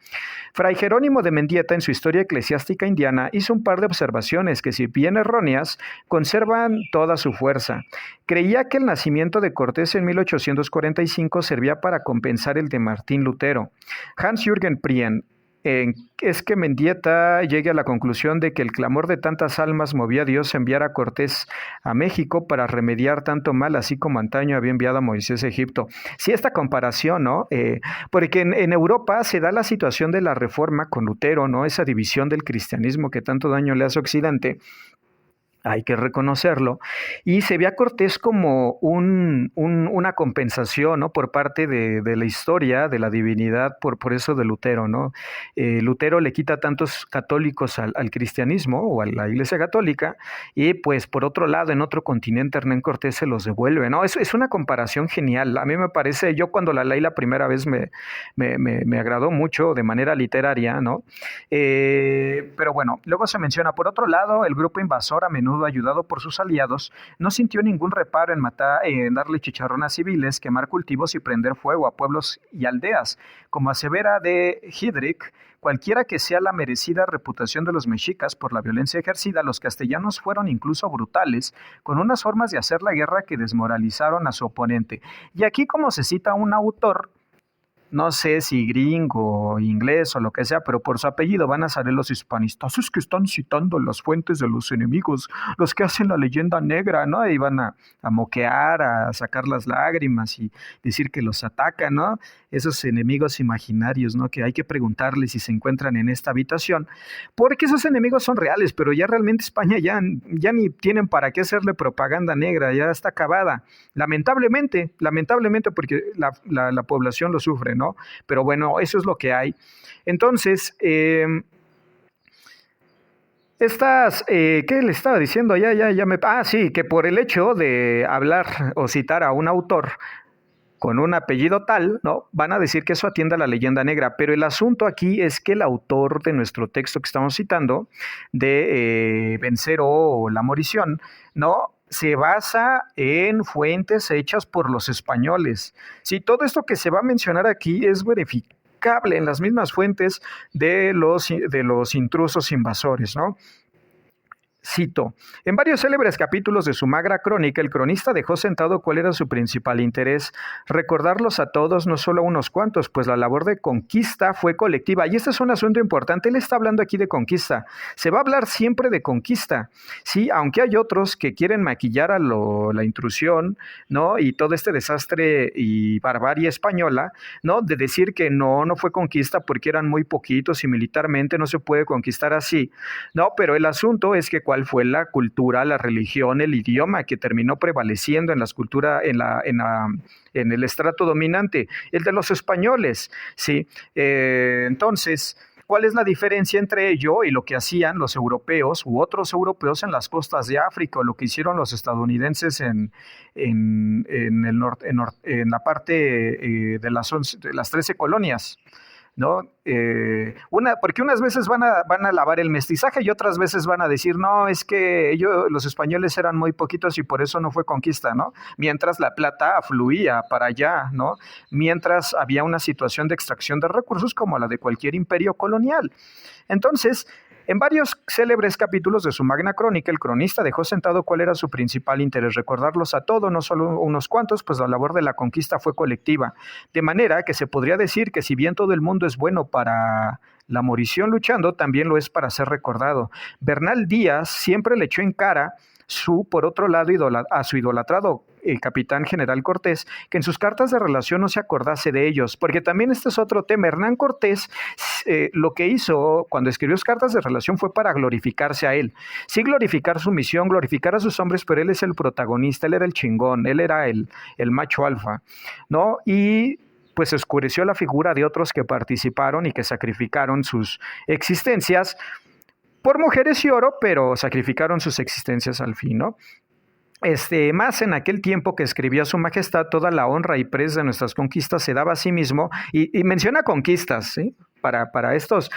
Fray Jerónimo de Mendieta, en su Historia Eclesiástica Indiana, hizo un par de observaciones que, si bien erróneas, conservan toda su fuerza. Creía que el nacimiento de Cortés en 1845 servía para compensar el de Martín Lutero. Hans-Jürgen Prien Es que Mendieta llegue a la conclusión de que el clamor de tantas almas movía a Dios a enviar a Cortés a México para remediar tanto mal, así como antaño había enviado a Moisés a Egipto. Sí, esta comparación, ¿no? Porque en Europa se da la situación de la Reforma con Lutero, ¿no? Esa división del cristianismo que tanto daño le hace a Occidente, hay que reconocerlo, y se ve a Cortés como una compensación, ¿no? Por parte de la historia, de la divinidad, por eso de Lutero, ¿no? Lutero le quita tantos católicos al cristianismo o a la Iglesia Católica, y pues por otro lado, en otro continente, Hernán Cortés se los devuelve, ¿no? Es una comparación genial. A mí me parece, yo cuando la leí la primera vez me agradó mucho de manera literaria, ¿no? Pero bueno, luego se menciona, por otro lado, el grupo invasor, a menudo ayudado por sus aliados, no sintió ningún reparo en darle chicharrón a civiles, quemar cultivos y prender fuego a pueblos y aldeas. Como asevera de Hidrick, cualquiera que sea la merecida reputación de los mexicas por la violencia ejercida, los castellanos fueron incluso brutales, con unas formas de hacer la guerra que desmoralizaron a su oponente. Y aquí, como se cita un autor, no sé si gringo, inglés o lo que sea, pero por su apellido van a salir los hispanistas. Es que están citando las fuentes de los enemigos, los que hacen la leyenda negra, ¿no? Y van a moquear, a sacar las lágrimas y decir que los atacan, ¿no? Esos enemigos imaginarios, ¿no? Que hay que preguntarles si se encuentran en esta habitación, porque esos enemigos son reales, pero ya realmente España ya ni tienen para qué hacerle propaganda negra, ya está acabada. Lamentablemente porque la población lo sufre, ¿no? Pero bueno, eso es lo que hay. Entonces, ¿qué le estaba diciendo? Sí, que por el hecho de hablar o citar a un autor con un apellido tal, ¿no? Van a decir que eso atiende a la leyenda negra, pero el asunto aquí es que el autor de nuestro texto que estamos citando, de Vencero o La Morición, ¿no? Se basa en fuentes hechas por los españoles. Sí, todo esto que se va a mencionar aquí es verificable en las mismas fuentes de los intrusos invasores, ¿no? Cito, en varios célebres capítulos de su magra crónica, el cronista dejó sentado cuál era su principal interés, recordarlos a todos, no solo a unos cuantos, pues la labor de conquista fue colectiva. Y este es un asunto importante, él está hablando aquí de conquista. Se va a hablar siempre de conquista, sí, aunque hay otros que quieren maquillar la intrusión, ¿no? Y todo este desastre y barbarie española, ¿no? De decir que no fue conquista porque eran muy poquitos y militarmente no se puede conquistar así, ¿no? Pero el asunto es que cuál fue la cultura, la religión, el idioma que terminó prevaleciendo en las culturas, en el estrato dominante, el de los españoles, ¿sí? Entonces, ¿cuál es la diferencia entre ello y lo que hacían los europeos u otros europeos en las costas de África, o lo que hicieron los estadounidenses en la parte de las 13 colonias? ¿No? Porque unas veces van a alabar el mestizaje y otras veces van a decir, no, es que los españoles eran muy poquitos y por eso no fue conquista, ¿no? Mientras la plata fluía para allá, ¿no? Mientras había una situación de extracción de recursos como la de cualquier imperio colonial. Entonces, en varios célebres capítulos de su Magna Crónica, el cronista dejó sentado cuál era su principal interés, recordarlos a todos, no solo unos cuantos, pues la labor de la conquista fue colectiva. De manera que se podría decir que si bien todo el mundo es bueno para la morición luchando, también lo es para ser recordado. Bernal Díaz siempre le echó en cara por otro lado, a su idolatrado capitán general Cortés, que en sus cartas de relación no se acordase de ellos, porque también este es otro tema. Hernán Cortés lo que hizo cuando escribió sus cartas de relación fue para glorificarse a él, sí, glorificar su misión, glorificar a sus hombres, pero él es el protagonista, él era el chingón, él era el macho alfa, ¿no? Y pues oscureció la figura de otros que participaron y que sacrificaron sus existencias por mujeres y oro, pero sacrificaron sus existencias al fin, ¿no? Más en aquel tiempo que escribía su majestad, toda la honra y pres de nuestras conquistas se daba a sí mismo, y menciona conquistas, ¿sí? Para estos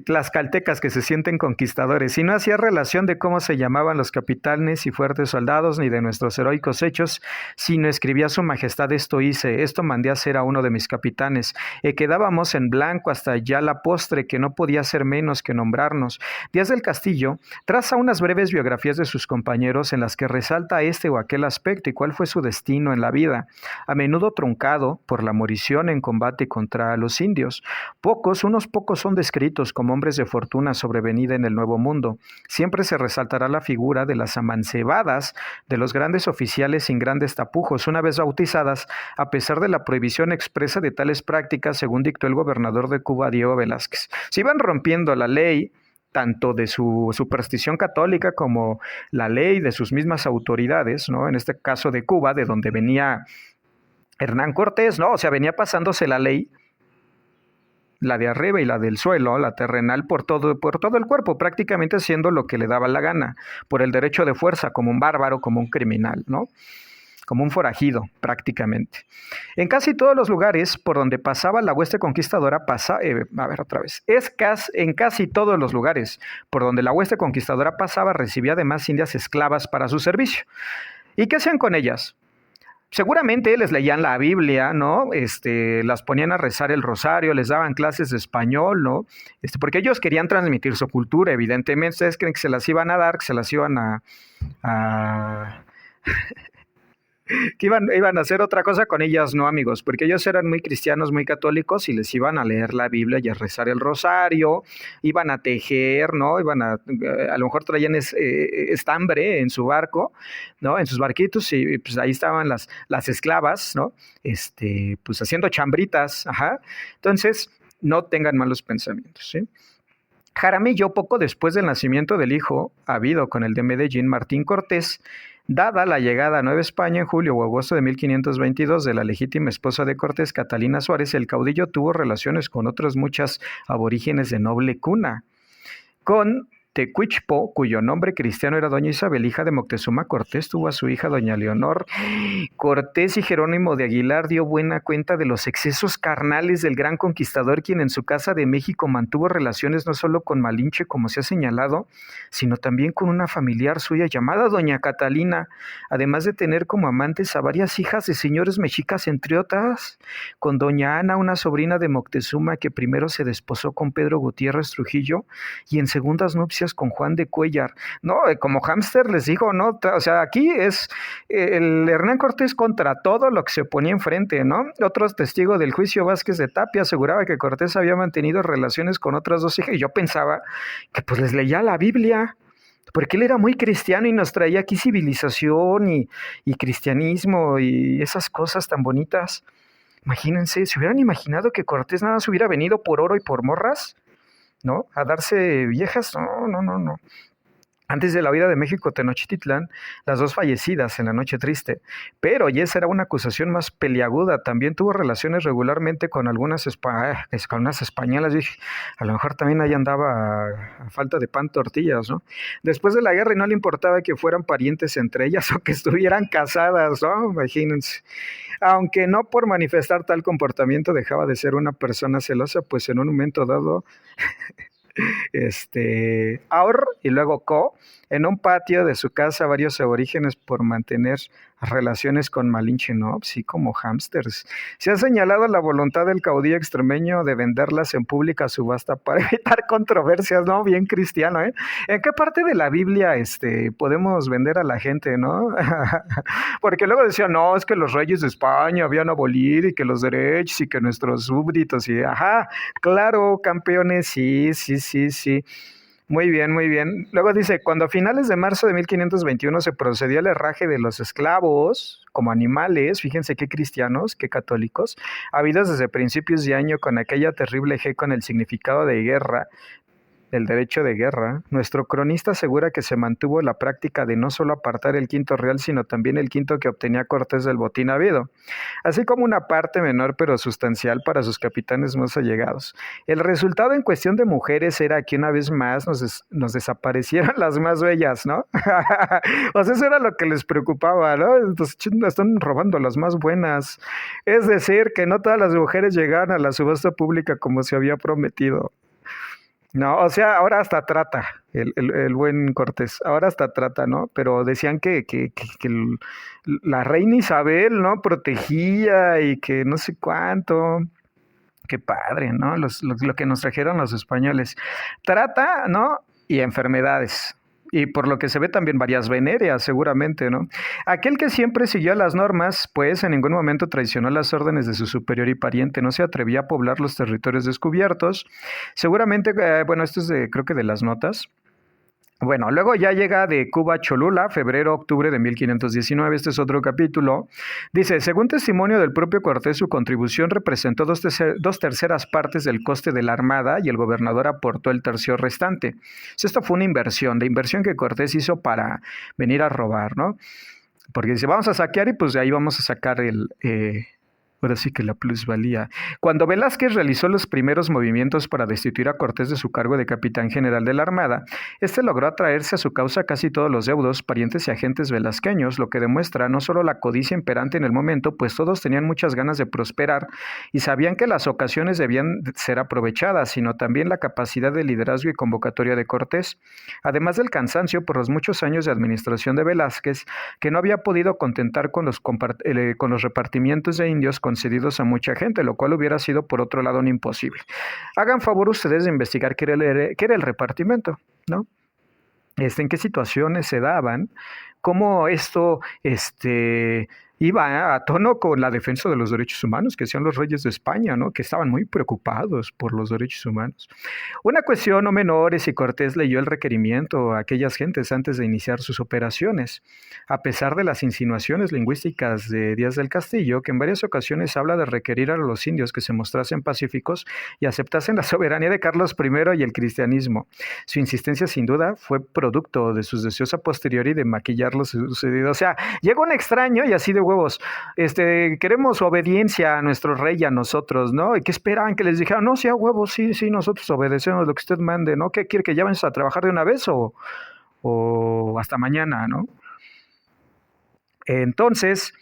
tlaxcaltecas que se sienten conquistadores, y no hacía relación de cómo se llamaban los capitanes y fuertes soldados, ni de nuestros heroicos hechos, sino escribía su majestad: esto hice, esto mandé a hacer a uno de mis capitanes, y quedábamos en blanco hasta ya la postre, que no podía ser menos que nombrarnos. Díaz del Castillo traza unas breves biografías de sus compañeros en las que resalta este o aquel aspecto y cuál fue su destino en la vida, a menudo truncado por la morición en combate contra los indios. Unos pocos son descritos como hombres de fortuna sobrevenida en el Nuevo Mundo. Siempre se resaltará la figura de las amancebadas de los grandes oficiales sin grandes tapujos, una vez bautizadas, a pesar de la prohibición expresa de tales prácticas, según dictó el gobernador de Cuba, Diego Velázquez. Se iban rompiendo la ley, tanto de su superstición católica como la ley de sus mismas autoridades, ¿no? En este caso de Cuba, de donde venía Hernán Cortés, ¿no? O sea, venía pasándose la ley, la de arriba y la del suelo, la terrenal, por todo el cuerpo, prácticamente haciendo lo que le daba la gana, por el derecho de fuerza, como un bárbaro, como un criminal, ¿no? Como un forajido, prácticamente. En casi todos los lugares por donde pasaba la hueste conquistadora, en casi todos los lugares por donde la hueste conquistadora pasaba, recibía además indias esclavas para su servicio. ¿Y qué hacían con ellas? Seguramente les leían la Biblia, ¿no? Las ponían a rezar el rosario, les daban clases de español, ¿no? Porque ellos querían transmitir su cultura, evidentemente. ¿Ustedes creen que se las iban a dar, que se las iban a que iban a hacer otra cosa con ellas? No, amigos, porque ellos eran muy cristianos, muy católicos, y les iban a leer la Biblia y a rezar el rosario, iban a tejer, ¿no? A lo mejor traían estambre en su barco, ¿no? En sus barquitos, y pues ahí estaban las esclavas, ¿no? Pues haciendo chambritas, ajá. Entonces, no tengan malos pensamientos, ¿sí? Jaramillo, poco después del nacimiento del hijo habido con el de Medellín, Martín Cortés, dada la llegada a Nueva España en julio o agosto de 1522 de la legítima esposa de Cortés, Catalina Suárez, el caudillo tuvo relaciones con otras muchas aborígenes de noble cuna. Con Tecuichpo, cuyo nombre cristiano era doña Isabel, hija de Moctezuma, Cortés tuvo a su hija doña Leonor. Cortés y Jerónimo de Aguilar dio buena cuenta de los excesos carnales del gran conquistador, quien en su casa de México mantuvo relaciones no solo con Malinche, como se ha señalado, sino también con una familiar suya llamada doña Catalina, además de tener como amantes a varias hijas de señores mexicas, entre otras, con doña Ana, una sobrina de Moctezuma, que primero se desposó con Pedro Gutiérrez Trujillo y en segundas nupcias con Juan de Cuéllar. No, como hámster les digo, ¿no? O sea, aquí es el Hernán Cortés contra todo lo que se ponía enfrente, ¿no? Otro testigo del juicio, Vázquez de Tapia, aseguraba que Cortés había mantenido relaciones con otras dos hijas, y yo pensaba que pues les leía la Biblia, porque él era muy cristiano y nos traía aquí civilización y cristianismo y esas cosas tan bonitas. Imagínense, ¿se hubieran imaginado que Cortés nada más hubiera venido por oro y por morras? ¿No? A darse viejas, no, no, no, no. Antes de la huida de México, Tenochtitlán, las dos fallecidas en la Noche Triste. Pero, y esa era una acusación más peliaguda, también tuvo relaciones regularmente con con unas españolas. Dije, a lo mejor también ahí andaba a falta de pan, tortillas, ¿no? Después de la guerra, y no le importaba que fueran parientes entre ellas o que estuvieran casadas, ¿no? Imagínense. Aunque no por manifestar tal comportamiento dejaba de ser una persona celosa, pues en un momento dado Aur y luego Co, en un patio de su casa varios aborígenes por mantener relaciones con Malinche, ¿no? Sí, como hámsters. Se ha señalado la voluntad del caudillo extremeño de venderlas en pública subasta para evitar controversias, ¿no? Bien cristiano, ¿eh? ¿En qué parte de la Biblia podemos vender a la gente, no? Porque luego decían, no, es que los reyes de España habían abolido y que los derechos y que nuestros súbditos y, ajá, claro, campeones, sí, sí, sí, sí. Muy bien, muy bien. Luego dice, cuando a finales de marzo de 1521 se procedió al herraje de los esclavos como animales, fíjense qué cristianos, qué católicos, habidos desde principios de año con aquella terrible eje con el significado de guerra, el derecho de guerra, nuestro cronista asegura que se mantuvo la práctica de no solo apartar el quinto real, sino también el quinto que obtenía Cortés del botín habido, así como una parte menor pero sustancial para sus capitanes más allegados. El resultado en cuestión de mujeres era que una vez más nos desaparecieran las más bellas, ¿no? O sea, eso era lo que les preocupaba, ¿no? Entonces, están robando las más buenas. Es decir, que no todas las mujeres llegaban a la subasta pública como se había prometido. No, o sea, ahora hasta trata el buen Cortés, ahora hasta trata, ¿no? Pero decían que la reina Isabel, ¿no? Protegía y que no sé cuánto. Qué padre, ¿no? Lo que nos trajeron los españoles. Trata, ¿no? Y enfermedades. Y por lo que se ve también varias venéreas, seguramente, ¿no? Aquel que siempre siguió las normas, pues en ningún momento traicionó las órdenes de su superior y pariente, no se atrevía a poblar los territorios descubiertos. Seguramente, bueno, esto es creo que de las notas. Bueno, luego ya llega de Cuba a Cholula, febrero-octubre de 1519, este es otro capítulo. Dice, según testimonio del propio Cortés, su contribución representó dos terceras partes del coste de la armada y el gobernador aportó el tercio restante. Esto fue una inversión, la inversión que Cortés hizo para venir a robar, ¿no? Porque dice, vamos a saquear y pues de ahí vamos a sacar ahora sí que la plusvalía. Cuando Velázquez realizó los primeros movimientos para destituir a Cortés de su cargo de capitán general de la Armada, este logró atraerse a su causa casi todos los deudos, parientes y agentes velasqueños, lo que demuestra no solo la codicia imperante en el momento, pues todos tenían muchas ganas de prosperar y sabían que las ocasiones debían ser aprovechadas, sino también la capacidad de liderazgo y convocatoria de Cortés, además del cansancio por los muchos años de administración de Velázquez, que no había podido contentar con los repartimientos de indios concedidos a mucha gente, lo cual hubiera sido por otro lado un imposible. Hagan favor ustedes de investigar qué era el repartimento, ¿no? En qué situaciones se daban, cómo esto iba a tono con la defensa de los derechos humanos que hacían los reyes de España, ¿no? Que estaban muy preocupados por los derechos humanos. Una cuestión no menor es si Cortés leyó el requerimiento a aquellas gentes antes de iniciar sus operaciones. A pesar de las insinuaciones lingüísticas de Díaz del Castillo, que en varias ocasiones habla de requerir a los indios que se mostrasen pacíficos y aceptasen la soberanía de Carlos I y el cristianismo. Su insistencia sin duda fue producto de sus deseos a posteriori de maquillar lo sucedido. O sea, llega un extraño y así de huevos, queremos obediencia a nuestro rey y a nosotros, ¿no? ¿Y qué esperaban? Que les dijeran, no, sí, a huevos, sí, nosotros obedecemos lo que usted mande, ¿no? ¿Qué quiere, que ya vayamos a trabajar de una vez o hasta mañana, ¿no? Entonces,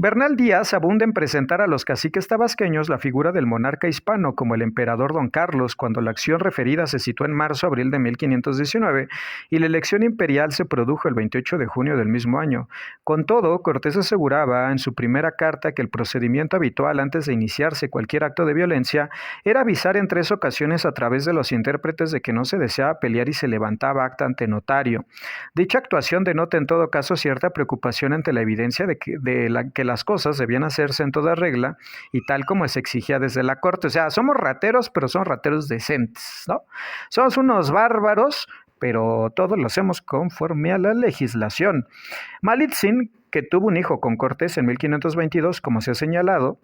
Bernal Díaz abunda en presentar a los caciques tabasqueños la figura del monarca hispano como el emperador Don Carlos, cuando la acción referida se situó en marzo-abril de 1519 y la elección imperial se produjo el 28 de junio del mismo año. Con todo, Cortés aseguraba en su primera carta que el procedimiento habitual antes de iniciarse cualquier acto de violencia era avisar en 3 ocasiones a través de los intérpretes de que no se deseaba pelear y se levantaba acta ante notario. Dicha actuación denota en todo caso cierta preocupación ante la evidencia de que las cosas debían hacerse en toda regla y tal como se exigía desde la corte. O sea, somos rateros, pero son rateros decentes, ¿no? Somos unos bárbaros, pero todos lo hacemos conforme a la legislación. Malitzin, que tuvo un hijo con Cortés en 1522, como se ha señalado,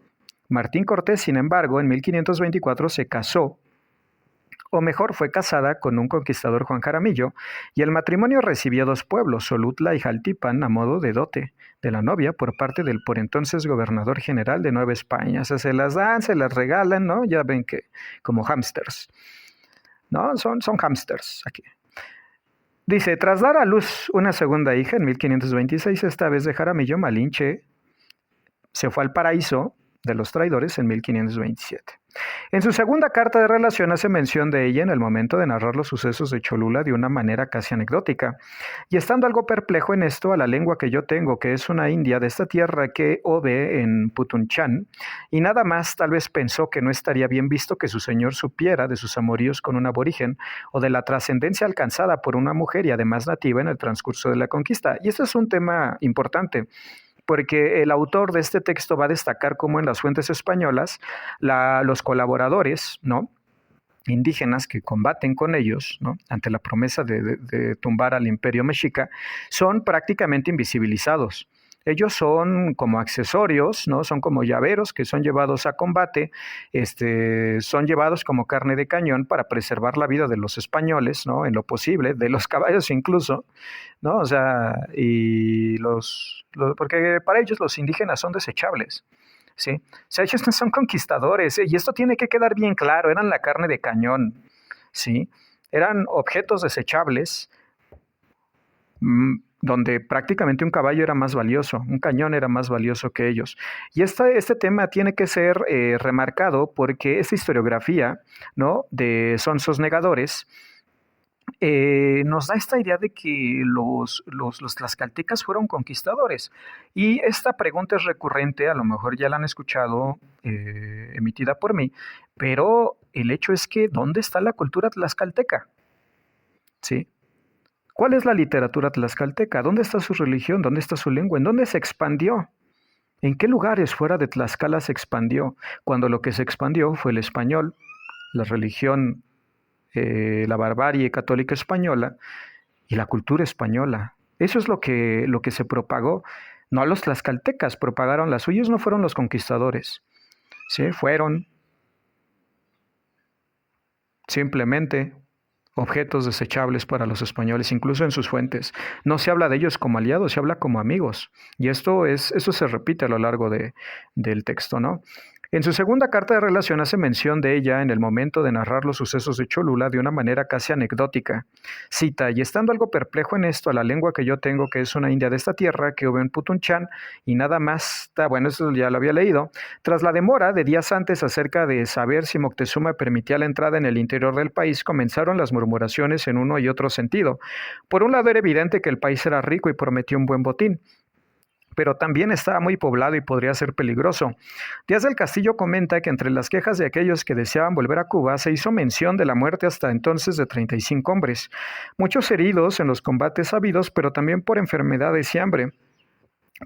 Martín Cortés, sin embargo, en 1524 se casó, o mejor, fue casada con un conquistador Juan Jaramillo, y el matrimonio recibió 2 pueblos, Solutla y Jaltipan, a modo de dote de la novia por parte del por entonces gobernador general de Nueva España. O sea, se las dan, se las regalan, ¿no? Ya ven que como hámsters, ¿no? Son hámsters aquí. Dice, tras dar a luz una segunda hija en 1526, esta vez de Jaramillo, Malinche se fue al paraíso de los traidores en 1527. En su segunda carta de relación hace mención de ella en el momento de narrar los sucesos de Cholula de una manera casi anecdótica. Y estando algo perplejo en esto a la lengua que yo tengo, que es una india de esta tierra que ove en Putunchán, y nada más tal vez pensó que no estaría bien visto que su señor supiera de sus amoríos con un aborigen o de la trascendencia alcanzada por una mujer y además nativa en el transcurso de la conquista. Y este es un tema importante, porque el autor de este texto va a destacar cómo en las fuentes españolas los colaboradores, ¿no?, indígenas que combaten con ellos, ¿no?, ante la promesa de tumbar al imperio mexica, son prácticamente invisibilizados. Ellos son como accesorios, ¿no? Son como llaveros que son llevados a combate, son llevados como carne de cañón para preservar la vida de los españoles, ¿no? En lo posible, de los caballos incluso, ¿no? O sea, porque para ellos los indígenas son desechables. ¿Sí? O sea, ellos no son conquistadores, y esto tiene que quedar bien claro, eran la carne de cañón, ¿sí? Eran objetos desechables, donde prácticamente un caballo era más valioso, un cañón era más valioso que ellos. Y este tema tiene que ser remarcado porque esta historiografía, ¿no? De sonsos negadores nos da esta idea de que los tlaxcaltecas fueron conquistadores. Y esta pregunta es recurrente, a lo mejor ya la han escuchado emitida por mí, pero el hecho es que ¿dónde está la cultura tlaxcalteca? ¿Sí? ¿Cuál es la literatura tlaxcalteca? ¿Dónde está su religión? ¿Dónde está su lengua? ¿En dónde se expandió? ¿En qué lugares fuera de Tlaxcala se expandió? Cuando lo que se expandió fue el español, la religión, la barbarie católica española y la cultura española. Eso es lo que se propagó. No los tlaxcaltecas propagaron las suyas, no fueron los conquistadores. ¿Sí? Fueron simplemente objetos desechables para los españoles, incluso en sus fuentes. No se habla de ellos como aliados, se habla como amigos. Y eso se repite a lo largo del texto, ¿no? En su segunda carta de relación hace mención de ella en el momento de narrar los sucesos de Cholula de una manera casi anecdótica. Cita, y estando algo perplejo en esto a la lengua que yo tengo, que es una india de esta tierra, que hubo en Putunchan, y nada más, bueno, eso ya lo había leído, tras la demora de días antes acerca de saber si Moctezuma permitía la entrada en el interior del país, comenzaron las murmuraciones en uno y otro sentido. Por un lado era evidente que el país era rico y prometió un buen botín, pero también estaba muy poblado y podría ser peligroso. Díaz del Castillo comenta que entre las quejas de aquellos que deseaban volver a Cuba se hizo mención de la muerte hasta entonces de 35 hombres, muchos heridos en los combates habidos, pero también por enfermedades y hambre.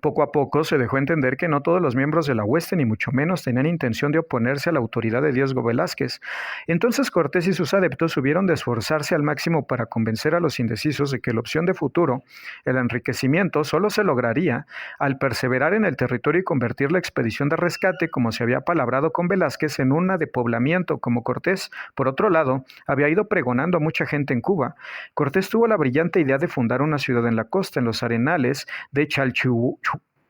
Poco a poco se dejó entender que no todos los miembros de la hueste, ni mucho menos, tenían intención de oponerse a la autoridad de Diego Velázquez. Entonces Cortés y sus adeptos hubieron de esforzarse al máximo para convencer a los indecisos de que la opción de futuro, el enriquecimiento, solo se lograría al perseverar en el territorio y convertir la expedición de rescate, como se había palabrado con Velázquez, en una de poblamiento, como Cortés, por otro lado, había ido pregonando a mucha gente en Cuba. Cortés tuvo la brillante idea de fundar una ciudad en la costa, en los arenales de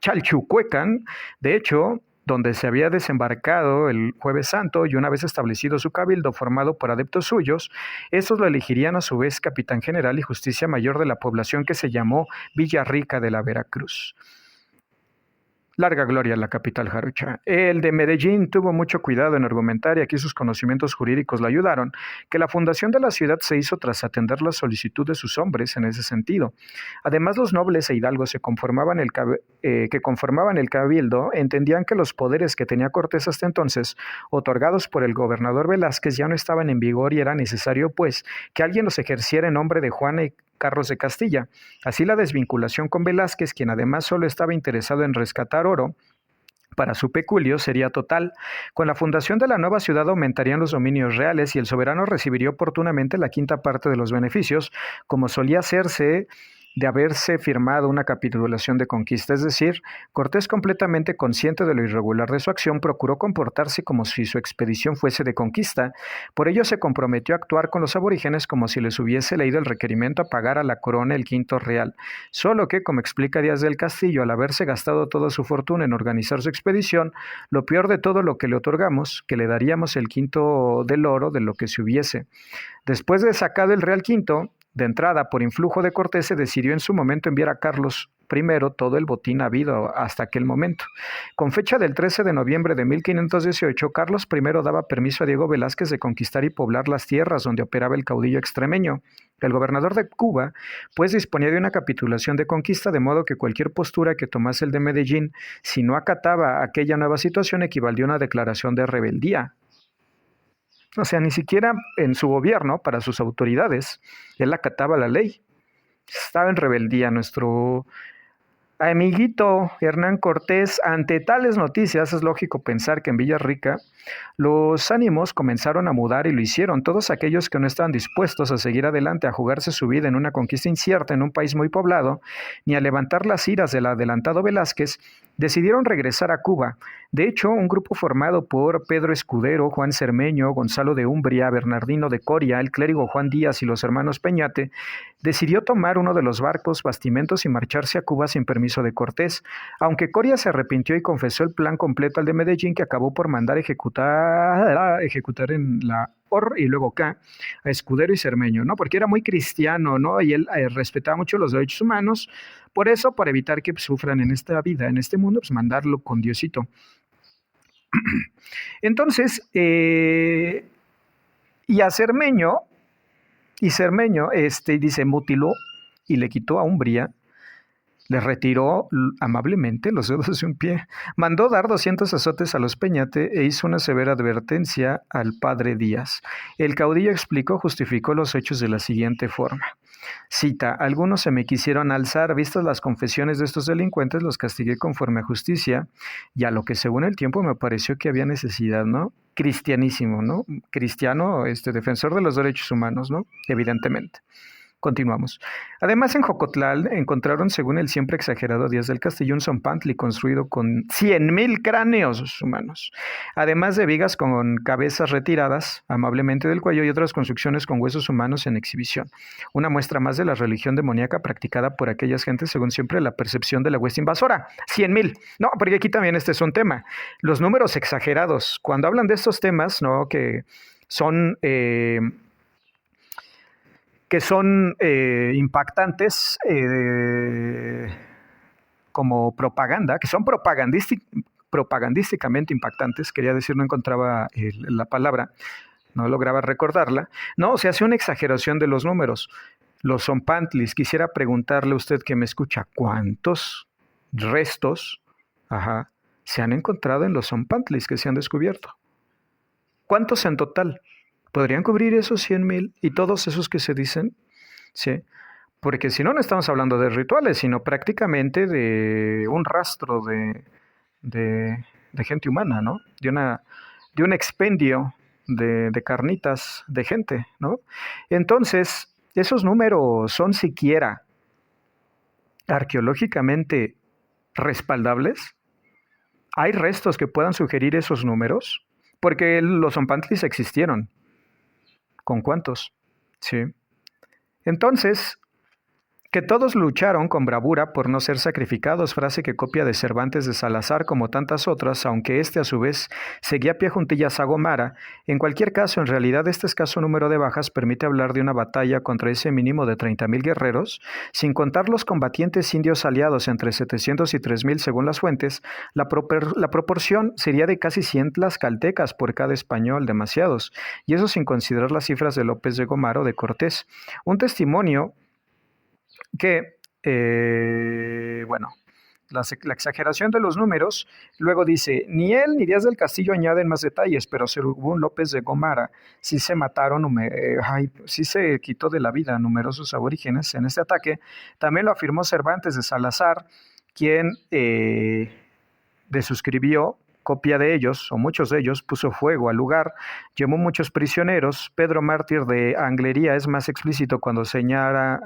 Chalchucuecan, de hecho, donde se había desembarcado el Jueves Santo y una vez establecido su cabildo formado por adeptos suyos, estos lo elegirían a su vez capitán general y justicia mayor de la población que se llamó Villarrica de la Veracruz. Larga gloria a la capital jarocha. El de Medellín tuvo mucho cuidado en argumentar, y aquí sus conocimientos jurídicos le ayudaron, que la fundación de la ciudad se hizo tras atender la solicitud de sus hombres en ese sentido. Además, los nobles e hidalgos que conformaban el cabildo entendían que los poderes que tenía Cortés hasta entonces, otorgados por el gobernador Velázquez, ya no estaban en vigor y era necesario, pues, que alguien los ejerciera en nombre de Juana y Carlos de Castilla. Así la desvinculación con Velázquez, quien además solo estaba interesado en rescatar oro para su peculio, sería total. Con la fundación de la nueva ciudad aumentarían los dominios reales y el soberano recibiría oportunamente la quinta parte de los beneficios, como solía hacerse de haberse firmado una capitulación de conquista. Es decir, Cortés, completamente consciente de lo irregular de su acción, procuró comportarse como si su expedición fuese de conquista. Por ello se comprometió a actuar con los aborígenes como si les hubiese leído el requerimiento a pagar a la corona el quinto real. Solo que, como explica Díaz del Castillo, al haberse gastado toda su fortuna en organizar su expedición, lo peor de todo lo que le otorgamos, que le daríamos el quinto del oro de lo que se hubiese. Después de sacado el real quinto, de entrada, por influjo de Cortés, se decidió en su momento enviar a Carlos I todo el botín habido hasta aquel momento. Con fecha del 13 de noviembre de 1518, Carlos I daba permiso a Diego Velázquez de conquistar y poblar las tierras donde operaba el caudillo extremeño. El gobernador de Cuba, pues, disponía de una capitulación de conquista, de modo que cualquier postura que tomase el de Medellín, si no acataba aquella nueva situación, equivalía a una declaración de rebeldía. O sea, ni siquiera en su gobierno, para sus autoridades, él acataba la ley. Estaba en rebeldía Amiguito Hernán Cortés, ante tales noticias es lógico pensar que en Villarrica los ánimos comenzaron a mudar y lo hicieron. Todos aquellos que no estaban dispuestos a seguir adelante, a jugarse su vida en una conquista incierta en un país muy poblado, ni a levantar las iras del adelantado Velázquez, decidieron regresar a Cuba. De hecho, un grupo formado por Pedro Escudero, Juan Cermeño, Gonzalo de Umbria, Bernardino de Coria, el clérigo Juan Díaz y los hermanos Peñate, decidió tomar uno de los barcos, bastimentos y marcharse a Cuba sin permiso de Cortés, aunque Coria se arrepintió y confesó el plan completo al de Medellín, que acabó por mandar ejecutar en la OR y luego K a Escudero y Cermeño, ¿no? Porque era muy cristiano, ¿no? Y él respetaba mucho los derechos humanos. Por eso, para evitar que sufran en esta vida, en este mundo, pues mandarlo con Diosito. Entonces, y a Cermeño, dice, mutiló y le quitó a Umbría, le retiró amablemente los dedos de un pie, mandó dar 200 azotes a los Peñate e hizo una severa advertencia al padre Díaz. El caudillo justificó los hechos de la siguiente forma. Cita, algunos se me quisieron alzar, vistas las confesiones de estos delincuentes, los castigué conforme a justicia, y a lo que según el tiempo me pareció que había necesidad, ¿no? Cristianísimo, ¿no? Cristiano, defensor de los derechos humanos, ¿no? Evidentemente. Continuamos. Además, en Jocotlán encontraron, según el siempre exagerado Díaz del Castillo, un zompantli construido con 100,000 cráneos humanos, además de vigas con cabezas retiradas amablemente del cuello y otras construcciones con huesos humanos en exhibición. Una muestra más de la religión demoníaca practicada por aquellas gentes, según siempre la percepción de la hueste invasora. 100,000. No, porque aquí también este es un tema. Los números exagerados. Cuando hablan de estos temas, ¿no? Que son impactantes como propaganda, que son propagandísticamente impactantes, quería decir, no encontraba la palabra, no lograba recordarla, no, se hace una exageración de los números. Los zompantlis, quisiera preguntarle a usted que me escucha, ¿cuántos restos se han encontrado en los zompantlis que se han descubierto? ¿Cuántos en total? ¿Podrían cubrir esos 100,000 y todos esos que se dicen? Sí, porque si no, no estamos hablando de rituales, sino prácticamente de un rastro de gente humana, ¿no? De un expendio de carnitas de gente, ¿no? Entonces, esos números son siquiera arqueológicamente respaldables. ¿Hay restos que puedan sugerir esos números? Porque los zompantlis existieron. ¿Con cuántos? Sí. Entonces, que todos lucharon con bravura por no ser sacrificados, frase que copia de Cervantes de Salazar como tantas otras, aunque a su vez seguía a pie juntillas a Gomara. En cualquier caso, en realidad este escaso número de bajas permite hablar de una batalla contra ese mínimo de 30,000 guerreros, sin contar los combatientes indios aliados entre 700 y 3,000 según las fuentes. La proporción sería de casi 100 tlaxcaltecas por cada español, demasiados, y eso sin considerar las cifras de López de Gomara o de Cortés. Un testimonio que, la exageración de los números, luego dice, ni él ni Díaz del Castillo añaden más detalles, pero según López de Gomara, sí se mataron, sí se quitó de la vida a numerosos aborígenes en este ataque. También lo afirmó Cervantes de Salazar, quien desuscribió copia de ellos, o muchos de ellos, puso fuego al lugar, llevó muchos prisioneros. Pedro Mártir de Anglería es más explícito cuando señala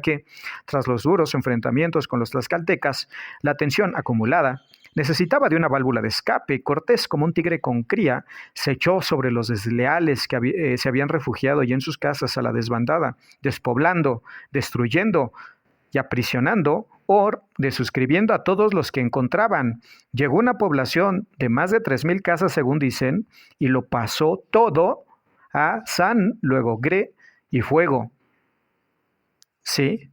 que, tras los duros enfrentamientos con los tlaxcaltecas, la tensión acumulada necesitaba de una válvula de escape. Cortés, como un tigre con cría, se echó sobre los desleales que se habían refugiado ya en sus casas a la desbandada, despoblando, destruyendo y aprisionando, o desuscribiendo a todos los que encontraban. Llegó una población de más de 3,000 casas, según dicen, y lo pasó todo a san, luego gre y fuego. Sí.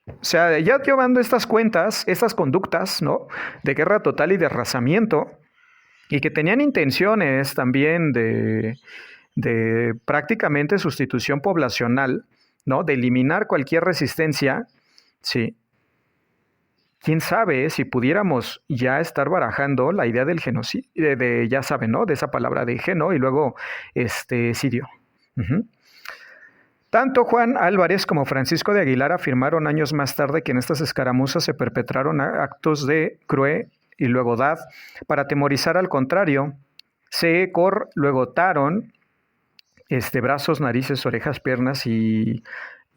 O sea, ya llevando estas cuentas, estas conductas, ¿no?, de guerra total y de arrasamiento, y que tenían intenciones también de prácticamente sustitución poblacional, ¿no?, de eliminar cualquier resistencia. Sí. ¿Quién sabe si pudiéramos ya estar barajando la idea del genocidio, ya saben, ¿no?, de esa palabra de geno y luego sirio? Tanto Juan Álvarez como Francisco de Aguilar afirmaron años más tarde que en estas escaramuzas se perpetraron actos de crueldad para atemorizar al contrario. Se luego brazos, narices, orejas, piernas y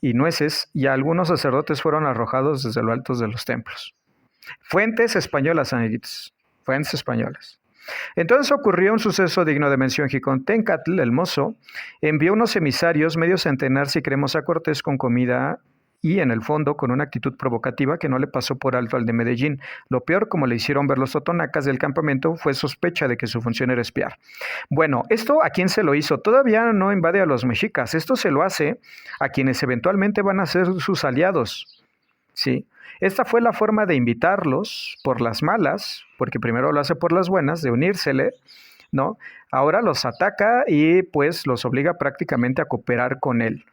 nueces, y algunos sacerdotes fueron arrojados desde lo alto de los templos. Fuentes españolas, amiguitos, fuentes españolas. Entonces ocurrió un suceso digno de mención. Xicoténcatl, el mozo, envió unos emisarios, medio centenar si creemos a Cortés, con comida y en el fondo con una actitud provocativa que no le pasó por alto al de Medellín. Lo peor, como le hicieron ver los totonacas del campamento, fue sospecha de que su función era espiar. Bueno, ¿esto a quién se lo hizo? Todavía no invade a los mexicas. Esto se lo hace a quienes eventualmente van a ser sus aliados. ¿Sí? Esta fue la forma de invitarlos por las malas, porque primero lo hace por las buenas, de unírsele, ¿no? Ahora los ataca y pues los obliga prácticamente a cooperar con él,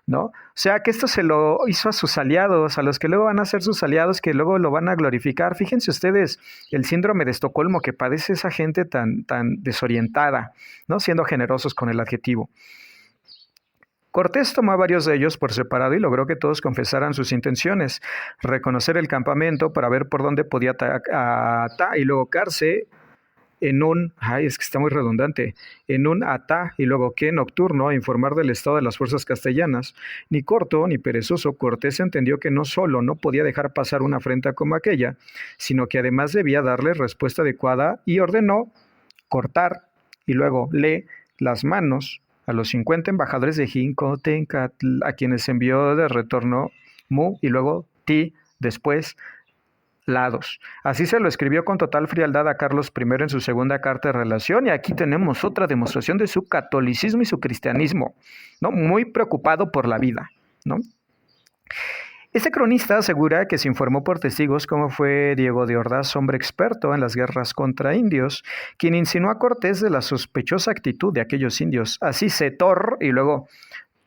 ¿no? O sea que esto se lo hizo a sus aliados, a los que luego van a ser sus aliados, que luego lo van a glorificar. Fíjense ustedes el síndrome de Estocolmo que padece esa gente tan desorientada, ¿no? Siendo generosos con el adjetivo. Cortés tomó a varios de ellos por separado y logró que todos confesaran sus intenciones, reconocer el campamento para ver por dónde podía atacar y luego quedarse en un, es que está muy redundante, en un atá y luego que nocturno a informar del estado de las fuerzas castellanas. Ni corto ni perezoso, Cortés entendió que no solo no podía dejar pasar una afrenta como aquella, sino que además debía darle respuesta adecuada y ordenó cortar y luego las manos a los 50 embajadores de Xicoténcatl, a quienes envió de retorno Mu y luego Ti, después lados. Así se lo escribió con total frialdad a Carlos I en su segunda carta de relación, y aquí tenemos otra demostración de su catolicismo y su cristianismo, ¿no? Muy preocupado por la vida, ¿no? Este cronista asegura que se informó por testigos cómo fue Diego de Ordaz, hombre experto en las guerras contra indios, quien insinuó a Cortés de la sospechosa actitud de aquellos indios. Así Setor y luego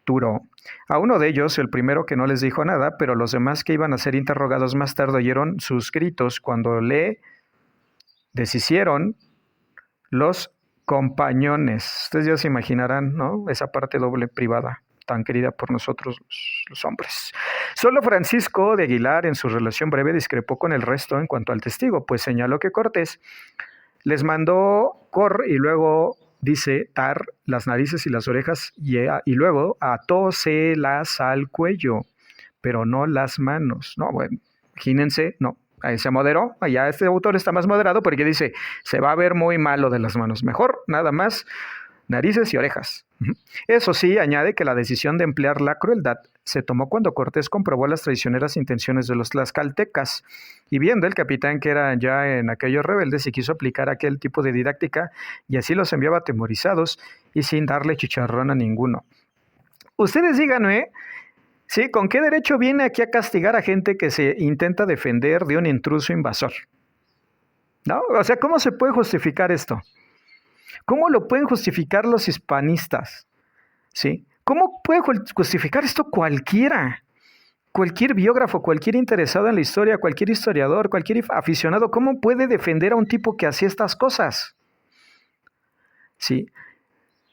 Turo. A uno de ellos, el primero, que no les dijo nada, pero los demás que iban a ser interrogados más tarde oyeron sus gritos cuando le deshicieron los compañones. Ustedes ya se imaginarán, ¿no? Esa parte doble privada tan querida por nosotros los hombres. Solo Francisco de Aguilar, en su relación breve, discrepó con el resto en cuanto al testigo, pues señaló que Cortés les mandó y luego dice tar las narices y las orejas y luego atóselas al cuello, pero no las manos. No, bueno, imagínense, no. Ahí se moderó, allá este autor está más moderado porque dice, se va a ver muy malo de las manos, mejor nada más narices y orejas. Eso sí, añade que la decisión de emplear la crueldad se tomó cuando Cortés comprobó las traicioneras intenciones de los tlaxcaltecas, y viendo el capitán que era ya en aquellos rebeldes y quiso aplicar aquel tipo de didáctica, y así los enviaba atemorizados y sin darle chicharrón a ninguno. Ustedes díganme, ¿sí? ¿Con qué derecho viene aquí a castigar a gente que se intenta defender de un intruso invasor? ¿No? O sea, ¿cómo se puede justificar esto? ¿Cómo lo pueden justificar los hispanistas? ¿Sí? ¿Cómo puede justificar esto cualquiera? Cualquier biógrafo, cualquier interesado en la historia, cualquier historiador, cualquier aficionado, ¿cómo puede defender a un tipo que hacía estas cosas? ¿Sí?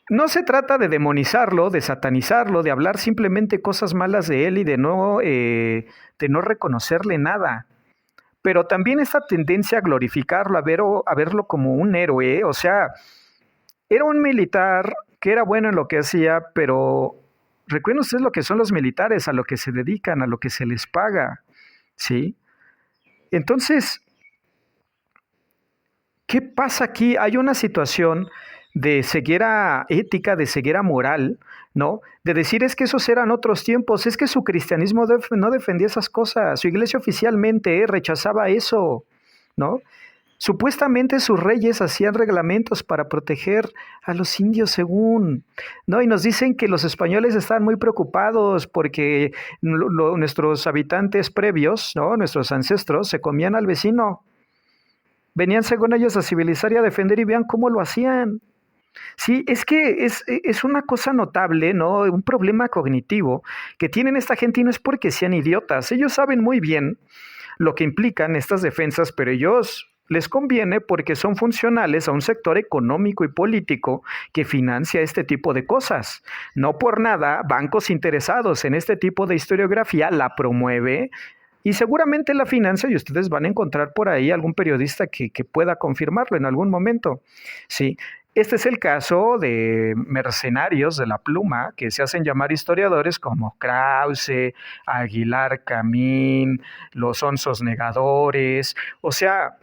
No se trata de demonizarlo, de satanizarlo, de hablar simplemente cosas malas de él y de no reconocerle nada. Pero también esta tendencia a glorificarlo, a verlo como un héroe, o sea, era un militar que era bueno en lo que hacía, pero recuerden ustedes lo que son los militares, a lo que se dedican, a lo que se les paga, ¿sí? Entonces, ¿qué pasa aquí? Hay una situación de ceguera ética, de ceguera moral, ¿no? De decir, es que esos eran otros tiempos, es que su cristianismo no defendía esas cosas, su iglesia oficialmente rechazaba eso, ¿no? Supuestamente sus reyes hacían reglamentos para proteger a los indios según, ¿no? Y nos dicen que los españoles estaban muy preocupados porque nuestros habitantes previos, ¿no? Nuestros ancestros se comían al vecino. Venían según ellos a civilizar y a defender y vean cómo lo hacían. Sí, es que es una cosa notable, ¿no? Un problema cognitivo que tienen esta gente y no es porque sean idiotas. Ellos saben muy bien lo que implican estas defensas, pero ellos Les conviene porque son funcionales a un sector económico y político que financia este tipo de cosas. No por nada, bancos interesados en este tipo de historiografía la promueve y seguramente la financia y ustedes van a encontrar por ahí algún periodista que pueda confirmarlo en algún momento. Sí, este es el caso de mercenarios de la pluma que se hacen llamar historiadores como Krause, Aguilar Camín, los onzos negadores. O sea,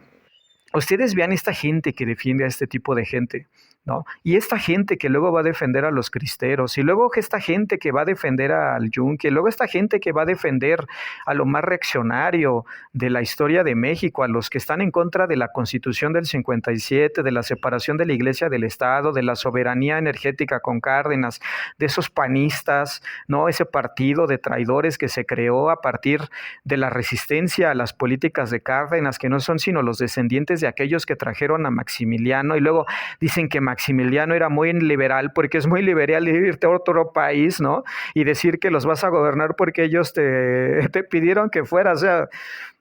ustedes vean esta gente que defiende a este tipo de gente, ¿no? Y esta gente que luego va a defender a los cristeros, y luego esta gente que va a defender al Yunque, y luego esta gente que va a defender a lo más reaccionario de la historia de México, a los que están en contra de la Constitución del 57, de la separación de la Iglesia del Estado, de la soberanía energética con Cárdenas, de esos panistas, ¿no? Ese partido de traidores que se creó a partir de la resistencia a las políticas de Cárdenas, que no son sino los descendientes de aquellos que trajeron a Maximiliano, y luego dicen que Maximiliano era muy liberal, porque es muy liberal irte a otro país, ¿no? Y decir que los vas a gobernar porque ellos te pidieron que fueras, o sea,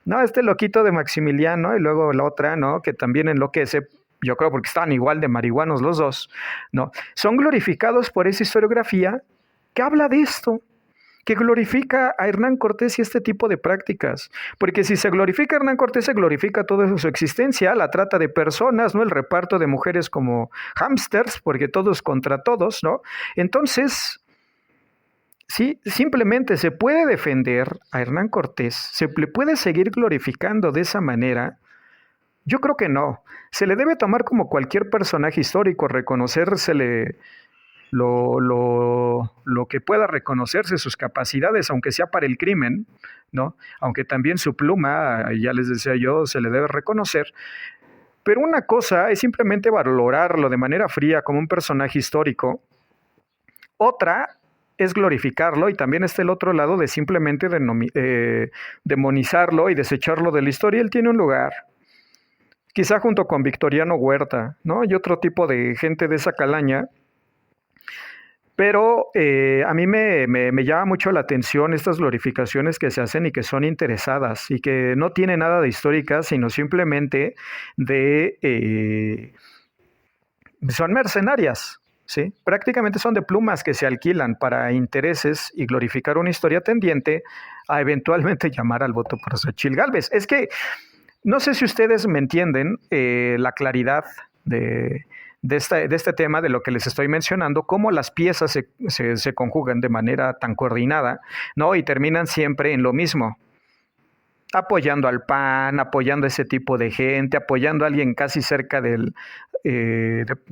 no, este loquito de Maximiliano, y luego la otra, ¿no? Que también enloquece, yo creo porque estaban igual de marihuanos los dos, ¿no? Son glorificados por esa historiografía que habla de esto, que glorifica a Hernán Cortés y este tipo de prácticas. Porque si se glorifica a Hernán Cortés, se glorifica toda su existencia, la trata de personas, ¿no? El reparto de mujeres como hámsters, porque todos contra todos, ¿no? Entonces, sí, simplemente se puede defender a Hernán Cortés, se le puede seguir glorificando de esa manera. Yo creo que no. Se le debe tomar como cualquier personaje histórico, reconocersele lo que pueda reconocerse, sus capacidades, aunque sea para el crimen, ¿no? Aunque también su pluma, ya les decía yo, se le debe reconocer. Pero una cosa es simplemente valorarlo de manera fría como un personaje histórico. Otra es glorificarlo, y también está el otro lado de simplemente demonizarlo y desecharlo de la historia. Él tiene un lugar, quizá junto con Victoriano Huerta, ¿no? Y otro tipo de gente de esa calaña. Pero a mí me llama mucho la atención estas glorificaciones que se hacen y que son interesadas y que no tienen nada de históricas, sino simplemente son mercenarias, ¿sí? Prácticamente son de plumas que se alquilan para intereses y glorificar una historia tendiente a eventualmente llamar al voto por Xochitl Gálvez. Es que no sé si ustedes me entienden la claridad de este tema, de lo que les estoy mencionando, cómo las piezas se conjugan de manera tan coordinada, ¿no? Y terminan siempre en lo mismo, apoyando al PAN, apoyando a ese tipo de gente, apoyando a alguien casi cerca de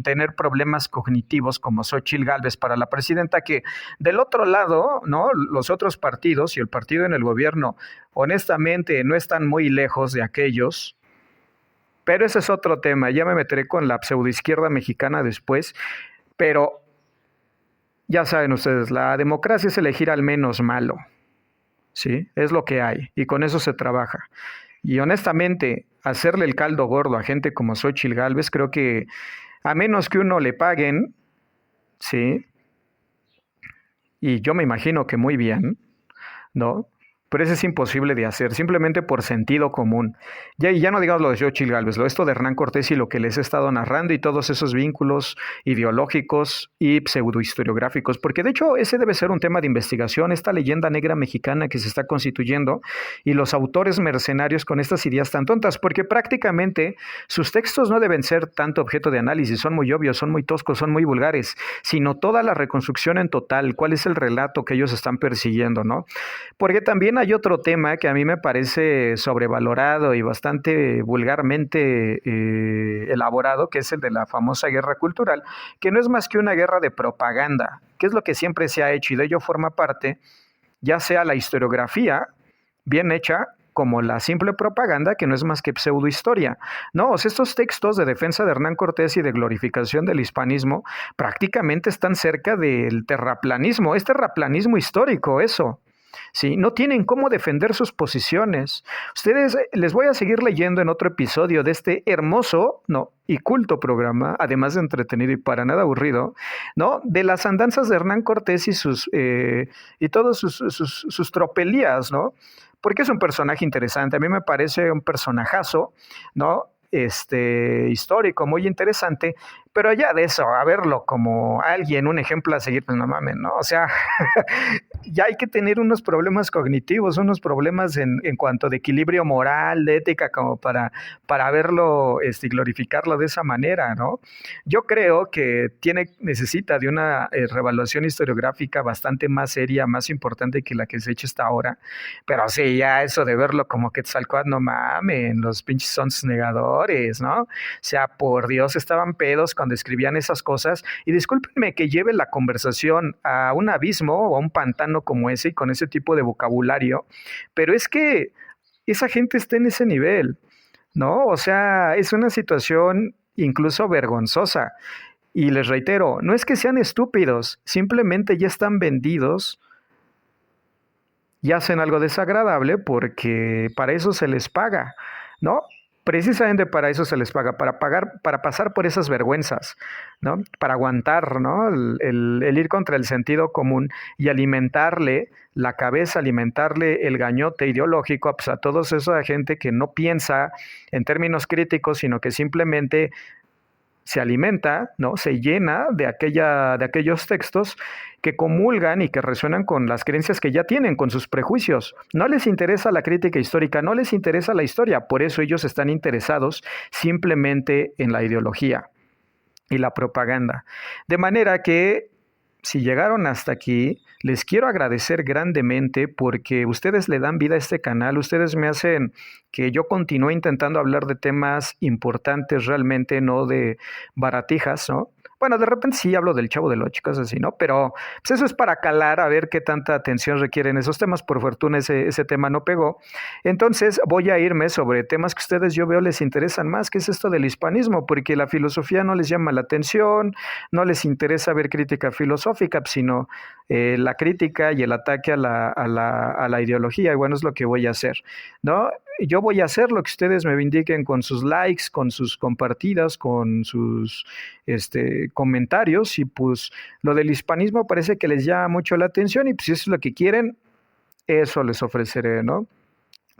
tener problemas cognitivos como Xochitl Gálvez para la presidenta, que del otro lado, ¿no? Los otros partidos y el partido en el gobierno, honestamente, no están muy lejos de aquellos. Pero ese es otro tema, ya me meteré con la pseudoizquierda mexicana después, pero ya saben ustedes, la democracia es elegir al menos malo, ¿sí? Es lo que hay, y con eso se trabaja. Y honestamente, hacerle el caldo gordo a gente como Xochitl Gálvez, creo que a menos que uno le paguen, ¿sí? Y yo me imagino que muy bien, ¿no? Pero eso es imposible de hacer, simplemente por sentido común. Ya no digamos lo de Xochitl Gálvez, lo esto de Hernán Cortés y lo que les he estado narrando y todos esos vínculos ideológicos y pseudohistoriográficos, porque de hecho ese debe ser un tema de investigación, esta leyenda negra mexicana que se está constituyendo y los autores mercenarios con estas ideas tan tontas, porque prácticamente sus textos no deben ser tanto objeto de análisis, son muy obvios, son muy toscos, son muy vulgares, sino toda la reconstrucción en total, cuál es el relato que ellos están persiguiendo, ¿no? Porque también hay otro tema que a mí me parece sobrevalorado y bastante vulgarmente elaborado, que es el de la famosa guerra cultural, que no es más que una guerra de propaganda, que es lo que siempre se ha hecho y de ello forma parte, ya sea la historiografía bien hecha, como la simple propaganda, que no es más que pseudohistoria. No, o sea, estos textos de defensa de Hernán Cortés y de glorificación del hispanismo prácticamente están cerca del terraplanismo, es terraplanismo histórico eso. ¿Sí? No tienen cómo defender sus posiciones. Ustedes les voy a seguir leyendo en otro episodio de este hermoso, no, y culto programa, además de entretenido y para nada aburrido, ¿no? De las andanzas de Hernán Cortés y todos sus tropelías, ¿no? Porque es un personaje interesante. A mí me parece un personajazo, ¿no? histórico, muy interesante, pero ya de eso, a verlo como alguien, un ejemplo a seguir, pues no mames, ¿no? O sea, ya hay que tener unos problemas cognitivos, unos problemas en cuanto de equilibrio moral, de ética, como para verlo, glorificarlo de esa manera, ¿no? Yo creo que necesita de una revaluación historiográfica bastante más seria, más importante que la que se ha hecho hasta ahora. Pero sí, ya eso de verlo como Quetzalcóatl, no mames, los pinches son negadores, ¿no? O sea, por Dios, estaban pedos cuando escribían esas cosas. Y discúlpenme que lleve la conversación a un abismo o a un pantano como ese y con ese tipo de vocabulario, pero es que esa gente está en ese nivel, ¿no? O sea, es una situación incluso vergonzosa. Y les reitero, no es que sean estúpidos, simplemente ya están vendidos y hacen algo desagradable porque para eso se les paga, ¿no? Precisamente para eso se les paga, para pasar por esas vergüenzas, ¿no? Para aguantar, ¿no? El ir contra el sentido común y alimentarle la cabeza, alimentarle el gañote ideológico pues, a toda esa gente que no piensa en términos críticos, sino que simplemente se alimenta, ¿no? Se llena de aquellos textos que comulgan y que resuenan con las creencias que ya tienen, con sus prejuicios. No les interesa la crítica histórica, no les interesa la historia, por eso ellos están interesados simplemente en la ideología y la propaganda. De manera que si llegaron hasta aquí, les quiero agradecer grandemente porque ustedes le dan vida a este canal, ustedes me hacen que yo continúe intentando hablar de temas importantes realmente, no de baratijas, ¿no? Bueno, de repente sí hablo del Chavo del Ocho, cosas así, ¿no? Pero pues eso es para calar, a ver qué tanta atención requieren esos temas. Por fortuna ese tema no pegó. Entonces voy a irme sobre temas que ustedes yo veo les interesan más, que es esto del hispanismo, porque la filosofía no les llama la atención, no les interesa ver crítica filosófica, sino la crítica y el ataque a la ideología. Y bueno, es lo que voy a hacer, ¿no? Yo voy a hacer lo que ustedes me indiquen con sus likes, con sus compartidas, con sus comentarios y pues lo del hispanismo parece que les llama mucho la atención y pues si eso es lo que quieren, eso les ofreceré, ¿no?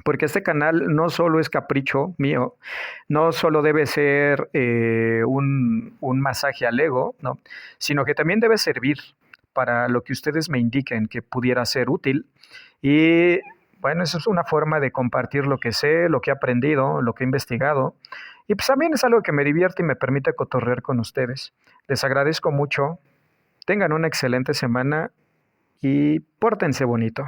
Porque este canal no solo es capricho mío, no solo debe ser un masaje al ego, ¿no? Sino que también debe servir para lo que ustedes me indiquen que pudiera ser útil. Y bueno, eso es una forma de compartir lo que sé, lo que he aprendido, lo que he investigado. Y pues también es algo que me divierte y me permite cotorrear con ustedes. Les agradezco mucho. Tengan una excelente semana y pórtense bonito.